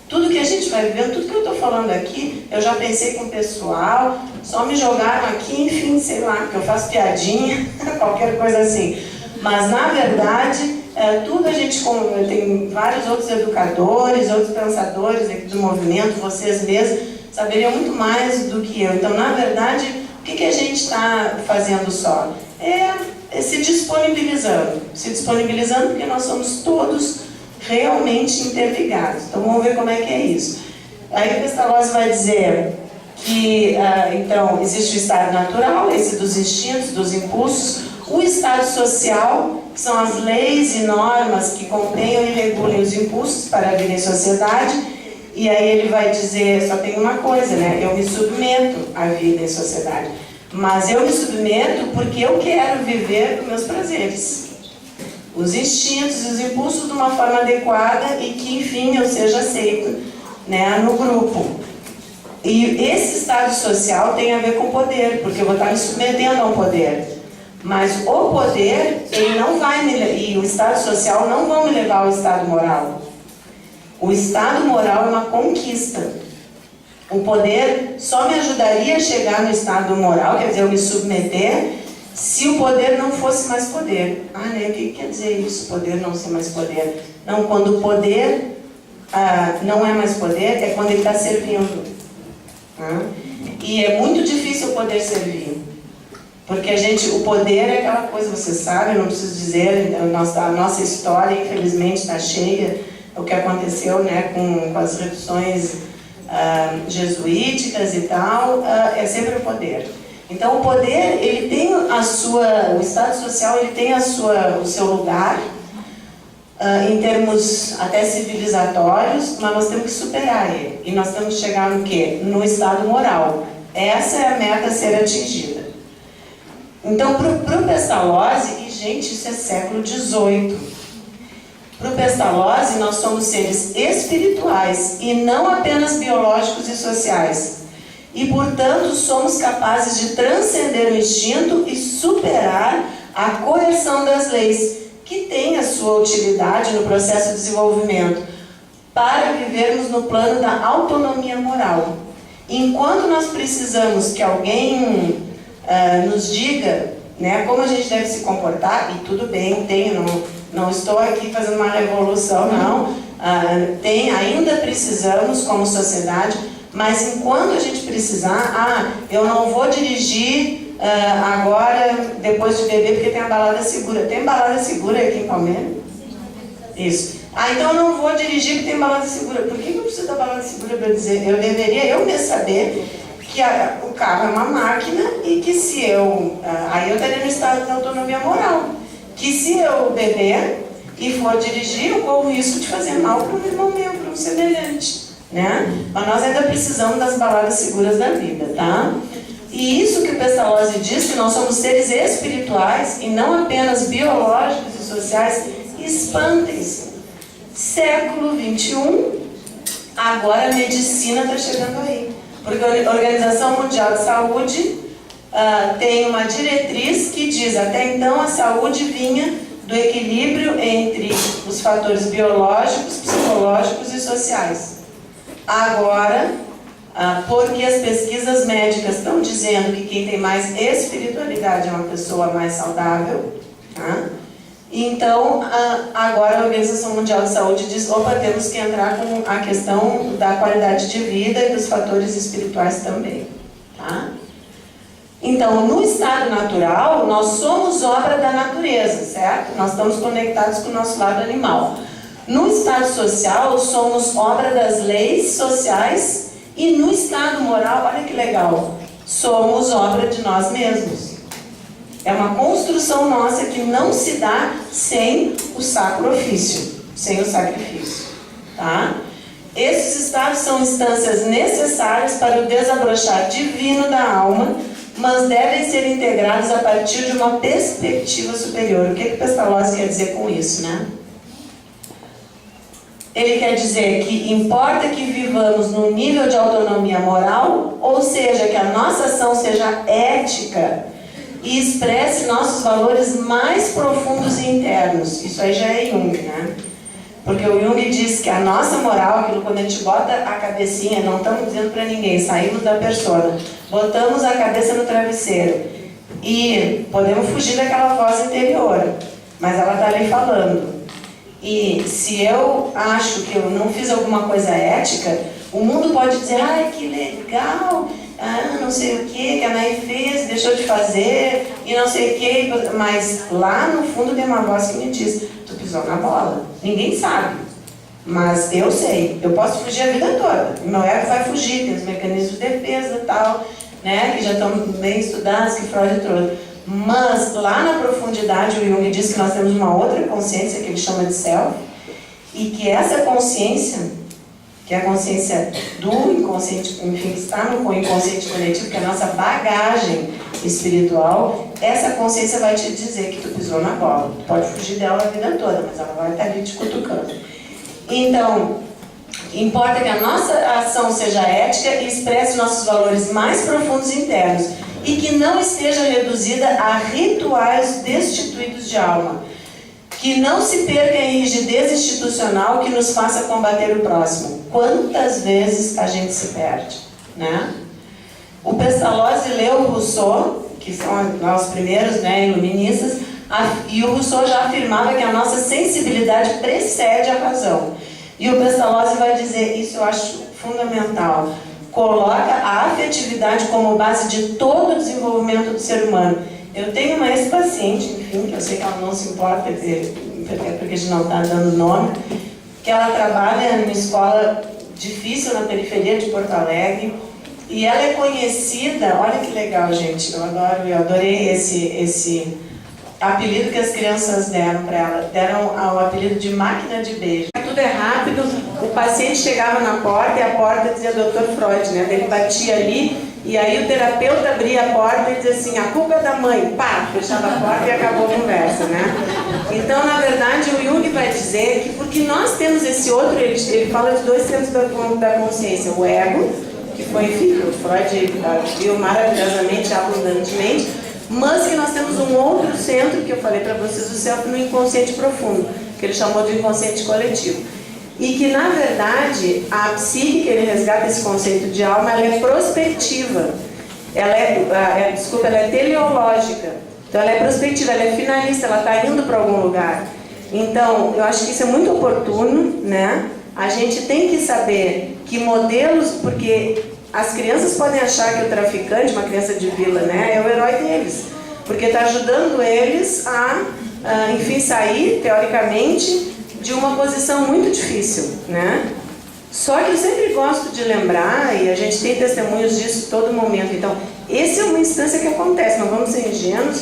Tudo que a gente vai vivendo, tudo que eu estou falando aqui, eu já pensei com o pessoal, só me jogaram aqui, enfim, sei lá, porque eu faço piadinha, qualquer coisa assim. Mas, na verdade, tudo a gente, tem vários outros educadores, outros pensadores aqui do movimento, vocês mesmos, saberiam muito mais do que eu. Então, na verdade, o que a gente está fazendo só? É se disponibilizando porque nós somos todos realmente interligados. Então vamos ver como é que é isso. Aí o Pestalozzi vai dizer que então existe o estado natural, esse dos instintos, dos impulsos, o estado social, que são as leis e normas que contenham e regulem os impulsos para a vida em sociedade, e aí ele vai dizer, só tem uma coisa, né? Eu me submeto à vida em sociedade, mas eu me submeto porque eu quero viver com meus prazeres. Os instintos e os impulsos de uma forma adequada e que, enfim, eu seja aceito, né, no grupo. E esse estado social tem a ver com poder, porque eu vou estar me submetendo ao poder. Mas o poder, ele não vai e o estado social não vão me levar ao estado moral. O estado moral é uma conquista. O poder só me ajudaria a chegar no estado moral, quer dizer, eu me submeter, se o poder não fosse mais poder. Né? O que quer dizer isso, poder não ser mais poder? Não, quando o poder não é mais poder, é quando ele está servindo. E é muito difícil o poder servir. Porque o poder é aquela coisa, você sabe, eu não preciso dizer, a nossa história, infelizmente, está cheia, o que aconteceu, né, com as reduções jesuíticas e tal, é sempre o poder. Então o poder, ele tem o estado social, ele tem o seu lugar, em termos até civilizatórios, mas nós temos que superar ele. E nós temos que chegar no quê? No estado moral. Essa é a meta a ser atingida. Então, para o Pestalozzi, e gente, isso é século XVIII, para o Pestalozzi, nós somos seres espirituais e não apenas biológicos e sociais. E, portanto, somos capazes de transcender o instinto e superar a coerção das leis, que tem a sua utilidade no processo de desenvolvimento, para vivermos no plano da autonomia moral. Enquanto nós precisamos que alguém nos diga, né, como a gente deve se comportar, e tudo bem, não estou aqui fazendo uma revolução, não, ainda precisamos como sociedade, mas enquanto a gente precisar, eu não vou dirigir agora, depois de beber, porque tem a balada segura. Tem balada segura aqui em Palmeiras? Isso. Então eu não vou dirigir porque tem balada segura. Por que eu preciso da balada segura para dizer? Eu deveria mesmo saber que o carro é uma máquina e que se aí eu estaria no estado de autonomia moral. Que se eu beber e for dirigir, eu corro o risco de fazer mal para um irmão meu, para um semelhante. Né? Mas nós ainda precisamos das baladas seguras da vida, tá? E isso que o Pestalozzi diz, que nós somos seres espirituais e não apenas biológicos e sociais, espantem-se. Século XXI, agora a medicina está chegando aí. Porque a Organização Mundial de Saúde tem uma diretriz que diz, até então a saúde vinha do equilíbrio entre os fatores biológicos, psicológicos e sociais. Agora, porque as pesquisas médicas estão dizendo que quem tem mais espiritualidade é uma pessoa mais saudável, tá? Então, agora a Organização Mundial de Saúde diz, opa, temos que entrar com a questão da qualidade de vida e dos fatores espirituais também, tá? Então, no estado natural, nós somos obra da natureza, certo? Nós estamos conectados com o nosso lado animal. No estado social, somos obra das leis sociais e no estado moral, olha que legal, somos obra de nós mesmos. É uma construção nossa que não se dá sem o sacro ofício, sem o sacrifício, tá? Esses estados são instâncias necessárias para o desabrochar divino da alma, mas devem ser integrados a partir de uma perspectiva superior. O que Pestalozzi quer dizer com isso, né? Ele quer dizer que importa que vivamos num nível de autonomia moral, ou seja, que a nossa ação seja ética e expresse nossos valores mais profundos e internos. Isso aí já é Jung, né? Porque o Jung diz que a nossa moral, aquilo quando a gente bota a cabecinha, não estamos dizendo para ninguém, saímos da persona, botamos a cabeça no travesseiro e podemos fugir daquela voz interior, mas ela está ali falando. E se eu acho que eu não fiz alguma coisa ética, o mundo pode dizer, ai que legal, não sei o que a Nay fez, deixou de fazer, e não sei o que, mas lá no fundo tem uma voz que me diz, tu pisou na bola. Ninguém sabe, mas eu sei. Eu posso fugir a vida toda, meu ego vai fugir, tem os mecanismos de defesa e tal, né, que já estão bem estudados, que Freud trouxe. Mas lá na profundidade o Jung diz que nós temos uma outra consciência que ele chama de self, e que essa consciência, que é a consciência do inconsciente, enfim, que está no inconsciente coletivo, que é a nossa bagagem espiritual, essa consciência vai te dizer que tu pisou na bola. Tu pode fugir dela a vida toda, mas ela vai estar ali te cutucando. Então, importa que a nossa ação seja ética e expresse nossos valores mais profundos e internos, e que não esteja reduzida a rituais destituídos de alma, que não se perca em rigidez institucional que nos faça combater o próximo. Quantas vezes a gente se perde, né? O Pestalozzi leu o Rousseau, que são os primeiros, né, iluministas, e o Rousseau já afirmava que a nossa sensibilidade precede a razão. E o Pestalozzi vai dizer, isso eu acho fundamental, coloca a afetividade como base de todo o desenvolvimento do ser humano. Eu tenho uma ex-paciente, enfim, que eu sei que ela não se importa, porque a gente não está dando nome, que ela trabalha numa escola difícil na periferia de Porto Alegre, e ela é conhecida, olha que legal, gente, eu adorei esse apelido que as crianças deram para ela, deram o apelido de máquina de beijo. Tudo é rápido, o paciente chegava na porta e a porta dizia Dr. Freud, né? Ele batia ali e aí o terapeuta abria a porta e dizia assim, a culpa é da mãe, pá, fechava a porta e acabou a conversa, né? Então, na verdade, o Jung vai dizer que porque nós temos esse outro, ele fala de dois centros da consciência, o ego, que foi, enfim, o Freud viu maravilhosamente, abundantemente, mas que nós temos um outro centro, que eu falei para vocês, o centro no inconsciente profundo, que ele chamou de inconsciente coletivo. E que, na verdade, a psique, que ele resgata esse conceito de alma, ela é prospectiva. Ela é teleológica. Então, ela é prospectiva, ela é finalista, ela está indo para algum lugar. Então, eu acho que isso é muito oportuno, né? A gente tem que saber que modelos, porque as crianças podem achar que o traficante, uma criança de vila, né, é o herói deles, porque está ajudando eles a, enfim, sair, teoricamente, de uma posição muito difícil, né? Só que eu sempre gosto de lembrar, e a gente tem testemunhos disso todo momento, então, essa é uma instância que acontece, não vamos ser ingênuos,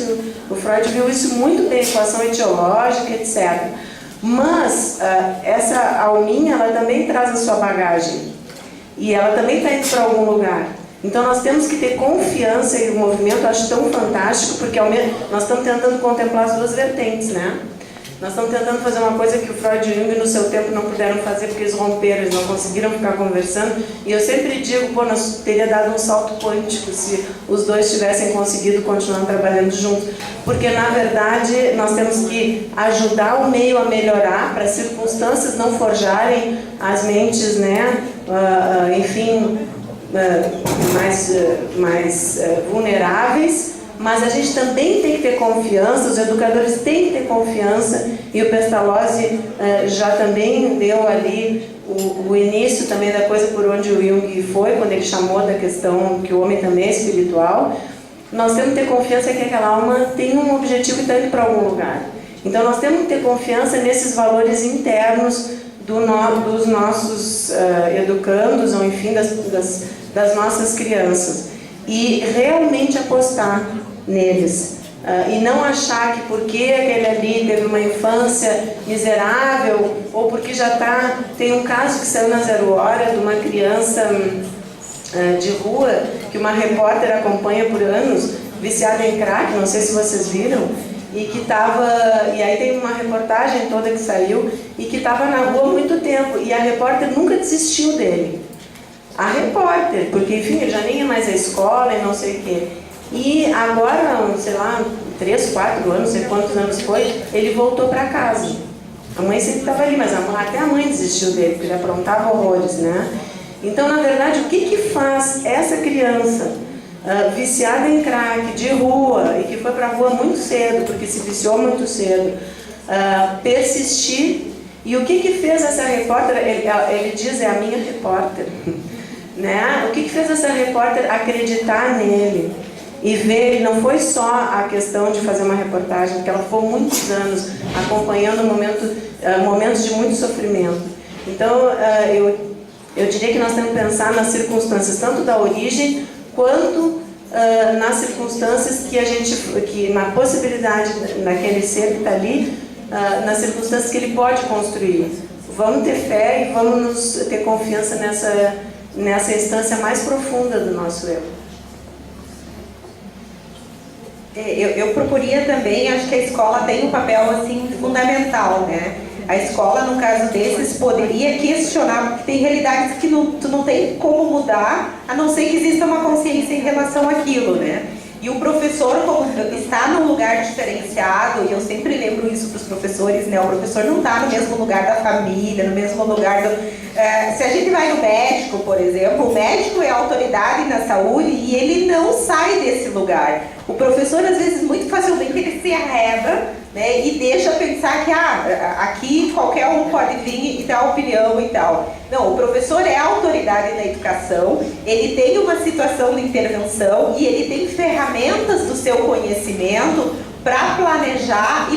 o Freud viu isso muito bem, equação etiológica, etc. Mas, essa alminha, ela também traz a sua bagagem, e ela também está indo para algum lugar. Então nós temos que ter confiança, e o movimento eu acho tão fantástico, porque nós estamos tentando contemplar as duas vertentes, né? Nós estamos tentando fazer uma coisa que o Freud e o Jung no seu tempo não puderam fazer, porque eles romperam, eles não conseguiram ficar conversando. E eu sempre digo, pô, nós teria dado um salto quântico se os dois tivessem conseguido continuar trabalhando juntos. Porque, na verdade, nós temos que ajudar o meio a melhorar, para as circunstâncias não forjarem as mentes, né? Enfim, mais vulneráveis, mas a gente também tem que ter confiança, os educadores têm que ter confiança, e o Pestalozzi já também deu ali o início também da coisa por onde o Jung foi, quando ele chamou da questão que o homem também é espiritual. Nós temos que ter confiança que aquela alma tem um objetivo e está indo para algum lugar. Então nós temos que ter confiança nesses valores internos dos nossos educandos, ou enfim, das nossas crianças. E realmente apostar neles. E não achar que porque aquele ali teve uma infância miserável, ou porque tem um caso que saiu na Zero Hora de uma criança de rua, que uma repórter acompanha por anos, viciada em crack, não sei se vocês viram, e aí tem uma reportagem toda que saiu, e que estava na rua há muito tempo, e a repórter nunca desistiu dele. A repórter, porque enfim, ele já nem ia mais à escola e não sei o quê. E agora, sei lá, 3, 4 anos, não sei quantos anos foi, ele voltou para casa. A mãe sempre estava ali, mas até a mãe desistiu dele, porque ele aprontava horrores, né? Então, na verdade, o que faz essa criança viciada em crack, de rua, e que foi para a rua muito cedo, porque se viciou muito cedo, persistir? E o que fez essa repórter, ele diz, é a minha repórter, né? O que fez essa repórter acreditar nele? E ver, não foi só a questão de fazer uma reportagem, porque ela ficou muitos anos acompanhando momentos de muito sofrimento. Então, eu diria que nós temos que pensar nas circunstâncias, tanto da origem, quanto nas circunstâncias na possibilidade daquele ser que está ali, nas circunstâncias que ele pode construir. Vamos ter fé e vamos ter confiança nessa instância mais profunda do nosso eu. Eu proporia também, acho que a escola tem um papel assim fundamental, né? A escola, no caso desses, poderia questionar, porque tem realidades que tu não tem como mudar, a não ser que exista uma consciência em relação àquilo, né? E o professor, como está num lugar diferenciado, e eu sempre lembro isso para os professores, né? O professor não está no mesmo lugar da família, no mesmo lugar se a gente vai no médico, por exemplo, o médico é a autoridade na saúde e ele não sai desse lugar. O professor, às vezes, muito facilmente, ele se arreda, né? E deixa pensar que aqui qualquer um pode vir e dar opinião e tal. Não, o professor é a autoridade na educação, ele tem uma situação de intervenção e ele tem ferramentas do seu conhecimento para planejar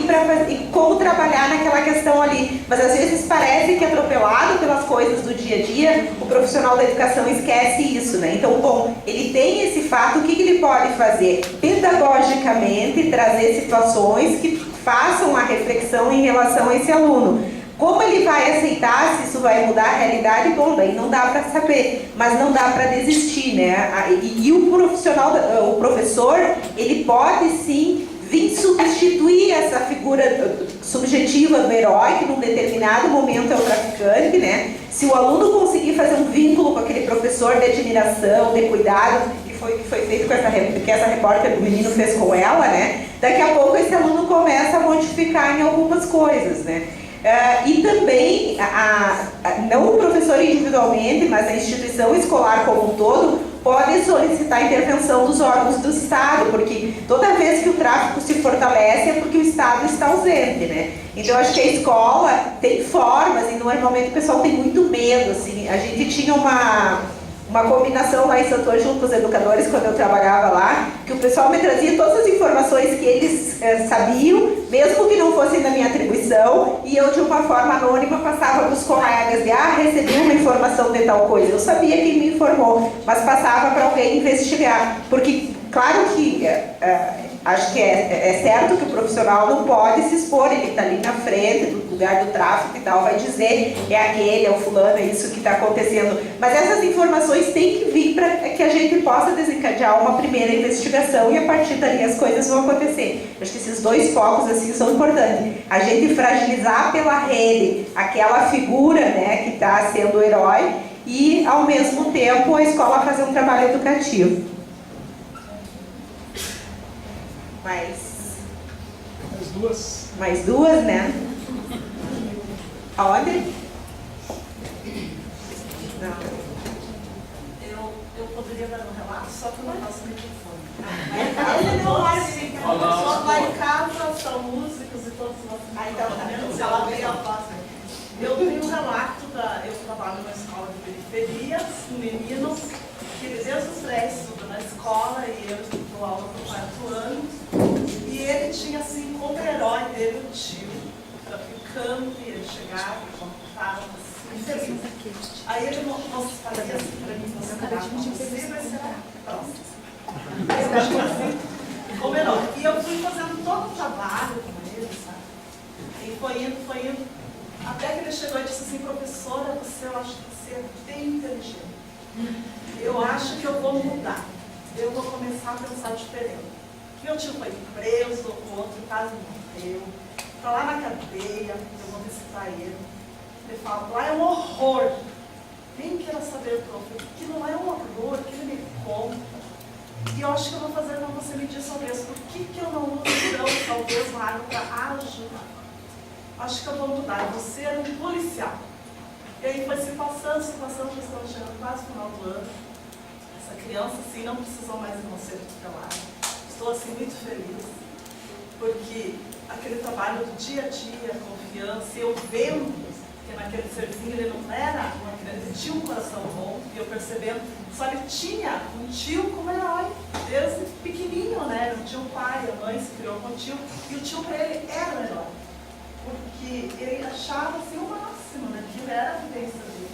e como trabalhar naquela questão ali. Mas às vezes parece que atropelado pelas coisas do dia a dia, o profissional da educação esquece isso, né? Então, bom, ele tem esse fato, o que ele pode fazer? Pedagogicamente, trazer situações que façam a reflexão em relação a esse aluno. Como ele vai aceitar, se isso vai mudar a realidade, bom, daí não dá para saber, mas não dá para desistir, né? E o professor, ele pode sim vir substituir essa figura subjetiva do herói, que num determinado momento é o traficante, né? Se o aluno conseguir fazer um vínculo com aquele professor de admiração, de cuidado, que foi feito que essa repórter do menino fez com ela, né? Daqui a pouco esse aluno começa a modificar em algumas coisas, né? E também, não o professor individualmente, mas a instituição escolar como um todo, pode solicitar a intervenção dos órgãos do Estado, porque toda vez que o tráfico se fortalece é porque o Estado está ausente, né? Então, acho que a escola tem formas, e normalmente o pessoal tem muito medo, assim. A gente tinha uma combinação lá em Santo Ângelo com os educadores, quando eu trabalhava lá, que o pessoal me trazia todas as informações que eles sabiam, mesmo que não fossem da minha atribuição, e eu, de uma forma anônima, passava para os colegas de, recebi uma informação de tal coisa. Eu sabia quem me informou, mas passava para alguém investigar. Porque, claro que acho que é certo que o profissional não pode se expor, ele está ali na frente do lugar do tráfico e tal, vai dizer, é aquele, é o fulano, é isso que está acontecendo. Mas essas informações têm que vir para que a gente possa desencadear uma primeira investigação e a partir dali as coisas vão acontecer. Acho que esses dois focos assim são importantes. A gente fragilizar pela rede aquela figura, né, que está sendo o herói e, ao mesmo tempo, a escola fazer um trabalho educativo. Mais duas, né? Aonde? Não. Eu poderia dar um relato, só que eu não passo o microfone. Ele não vai sim, a pessoa lá em casa são músicos e todos nós. Se ela vem a fase. Eu tenho um relato eu trabalho numa escola de periferias, meninos, que desde os 10 estudam na escola e eu dou aula por 4 anos. E ele tinha assim como herói dele o tio, traficante, e ele chegava e contava assim, feliz. Aí ele fazia assim para mim, você vai ser a próxima. Como herói. E eu fui fazendo todo o trabalho com ele, sabe? E foi indo. Até que ele chegou e disse assim, professora, eu acho que você é bem inteligente. Eu acho que eu vou mudar. Eu vou começar a pensar diferente. Meu tio foi preso, o outro quase morreu. Está lá na cadeia, eu vou visitar ele. Ele fala, lá é um horror. Nem quero saber, prof. Aquilo lá é um horror, aquilo me conta. E eu acho que eu vou fazer como você me disse sobre isso. Por que eu não uso, então, talvez, uma água para ajudar? Acho que eu vou mudar, eu vou ser um policial. E aí foi se passando, já estamos chegando quase no final do ano. Essa criança, assim, não precisou mais de conselho tutelar. Estou, assim, muito feliz, porque aquele trabalho do dia a dia, a confiança, eu vendo que naquele serzinho ele não era uma criança, ele tinha um coração bom, e eu percebendo, só ele tinha um tio como herói, desde pequenininho, né? Não tinha um pai, a mãe se criou com o tio, e o tio para ele era um herói. Porque ele achava assim o máximo, né? Aquilo era a vivência dele.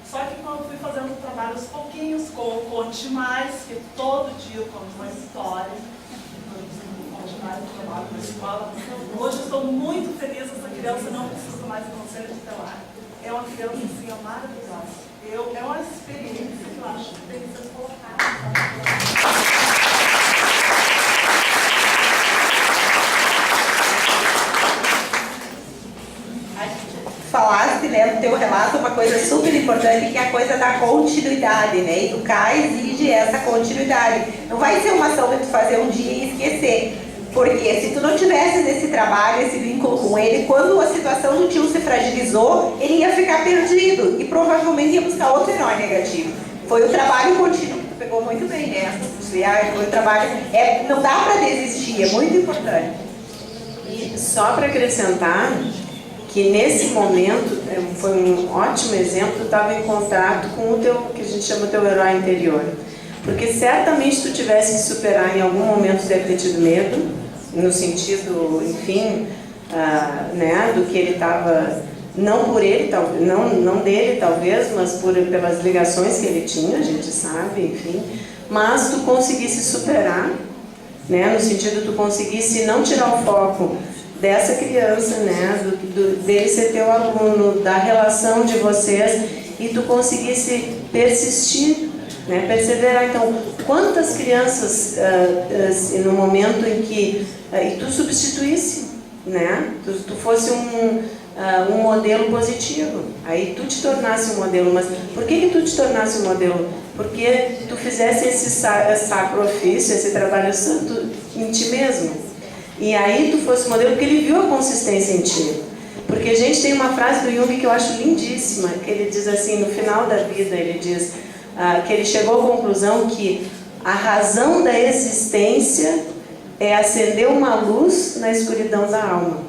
Só que quando eu fui fazendo trabalho aos pouquinhos, com o Conte Mais, que todo dia eu conto uma história, Conte Mais, eu trabalho na escola. Hoje eu estou muito feliz, essa criança não precisa mais de conselho tutelar. É uma criança assim, maravilhosa. É uma experiência que eu acho que tem que ser colocada. Falaste, né, no teu relato uma coisa super importante, que é a coisa da continuidade, né? E o CAI exige essa continuidade. Não vai ser uma ação que tu fazer um dia e esquecer. Porque se tu não tivesse esse trabalho, esse vínculo com ele, quando a situação do tio se fragilizou, ele ia ficar perdido e provavelmente ia buscar outro herói negativo. Foi o trabalho contínuo que tu pegou muito bem, né? Foi o trabalho. Não dá para desistir, é muito importante. E só para acrescentar, que nesse momento, foi um ótimo exemplo, tu estava em contato com o teu, que a gente chama o teu herói interior. Porque certamente tu tivesse que superar em algum momento, deve ter tido medo, no sentido, enfim, né, do que ele estava, não por ele, não dele talvez, mas pelas ligações que ele tinha, a gente sabe, enfim. Mas tu conseguisse superar, né, no sentido tu conseguisse não tirar o foco dessa criança, né, dele ser teu aluno, da relação de vocês, e tu conseguisse persistir, né, perseverar. Então, quantas crianças, no momento em que e tu substituísse, né, tu fosse um modelo positivo, aí tu te tornasse um modelo. Mas por que tu te tornasse um modelo? Porque tu fizesse esse sacro ofício, esse trabalho santo em ti mesmo. E aí tu fosse modelo porque ele viu a consistência em ti. Porque a gente tem uma frase do Jung que eu acho lindíssima, que ele diz assim, no final da vida, ele diz que ele chegou à conclusão que a razão da existência é acender uma luz na escuridão da alma.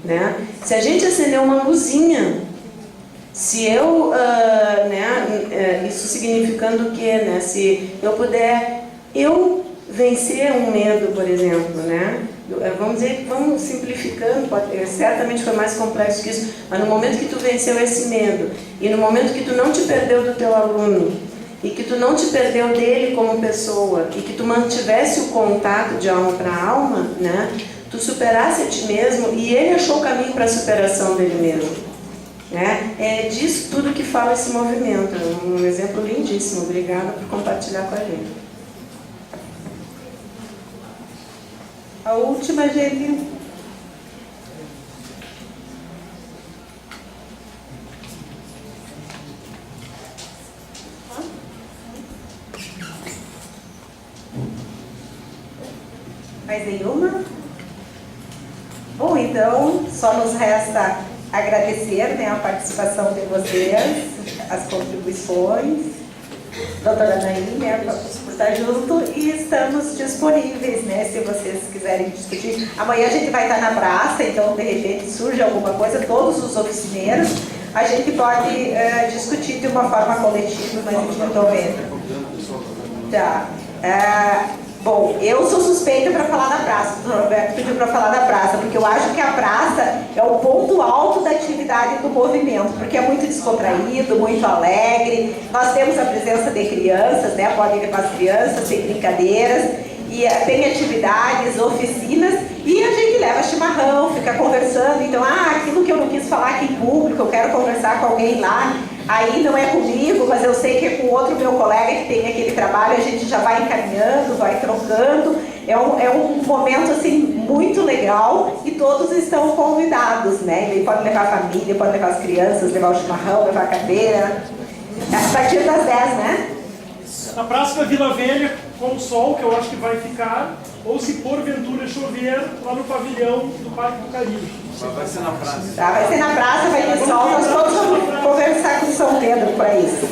Né? Se a gente acender uma luzinha, se eu, isso significando o quê? Né? Se eu puder, vencer um medo, por exemplo, né? Vamos simplificando, certamente foi mais complexo que isso, mas no momento que tu venceu esse medo, e no momento que tu não te perdeu do teu aluno, e que tu não te perdeu dele como pessoa, e que tu mantivesse o contato de alma para alma, né? Tu superasse a ti mesmo, e ele achou o caminho para a superação dele mesmo. Né? É disso tudo que fala esse movimento. Um exemplo lindíssimo. Obrigada por compartilhar com a gente. A última, gente. Mais nenhuma? Bom, então, só nos resta agradecer, né, a participação de vocês, as contribuições. doutora Anaí, né, por estar junto, e estamos disponíveis, né, se vocês quiserem discutir. Amanhã a gente vai estar na praça, então de repente surge alguma coisa, todos os oficineiros, a gente pode discutir de uma forma coletiva, mas individualmente. Tá. Bom, eu sou suspeita para falar da praça, o Dr. Roberto pediu para falar da praça, porque eu acho que a praça é o ponto alto da atividade do movimento, porque é muito descontraído, muito alegre, nós temos a presença de crianças, né, podem levar as crianças, tem brincadeiras, e tem atividades, oficinas, e a gente leva chimarrão, fica conversando, então, aquilo que eu não quis falar aqui em público, eu quero conversar com alguém lá, aí não é comigo, mas eu sei que é com outro meu colega que tem aquele trabalho, a gente já vai encaminhando, vai trocando, é um momento assim muito legal e todos estão convidados, né? Ele pode levar a família, pode levar as crianças, levar o chimarrão, levar a cadeira, a partir das 10, né? Na Praça da Vila Velha, com o sol, que eu acho que vai ficar, ou se porventura chover, lá no pavilhão do Parque do Caribe. Vai ser na praça. Tá, vai ser na praça, vai ter sol, nós todos vamos conversar com São Pedro para isso.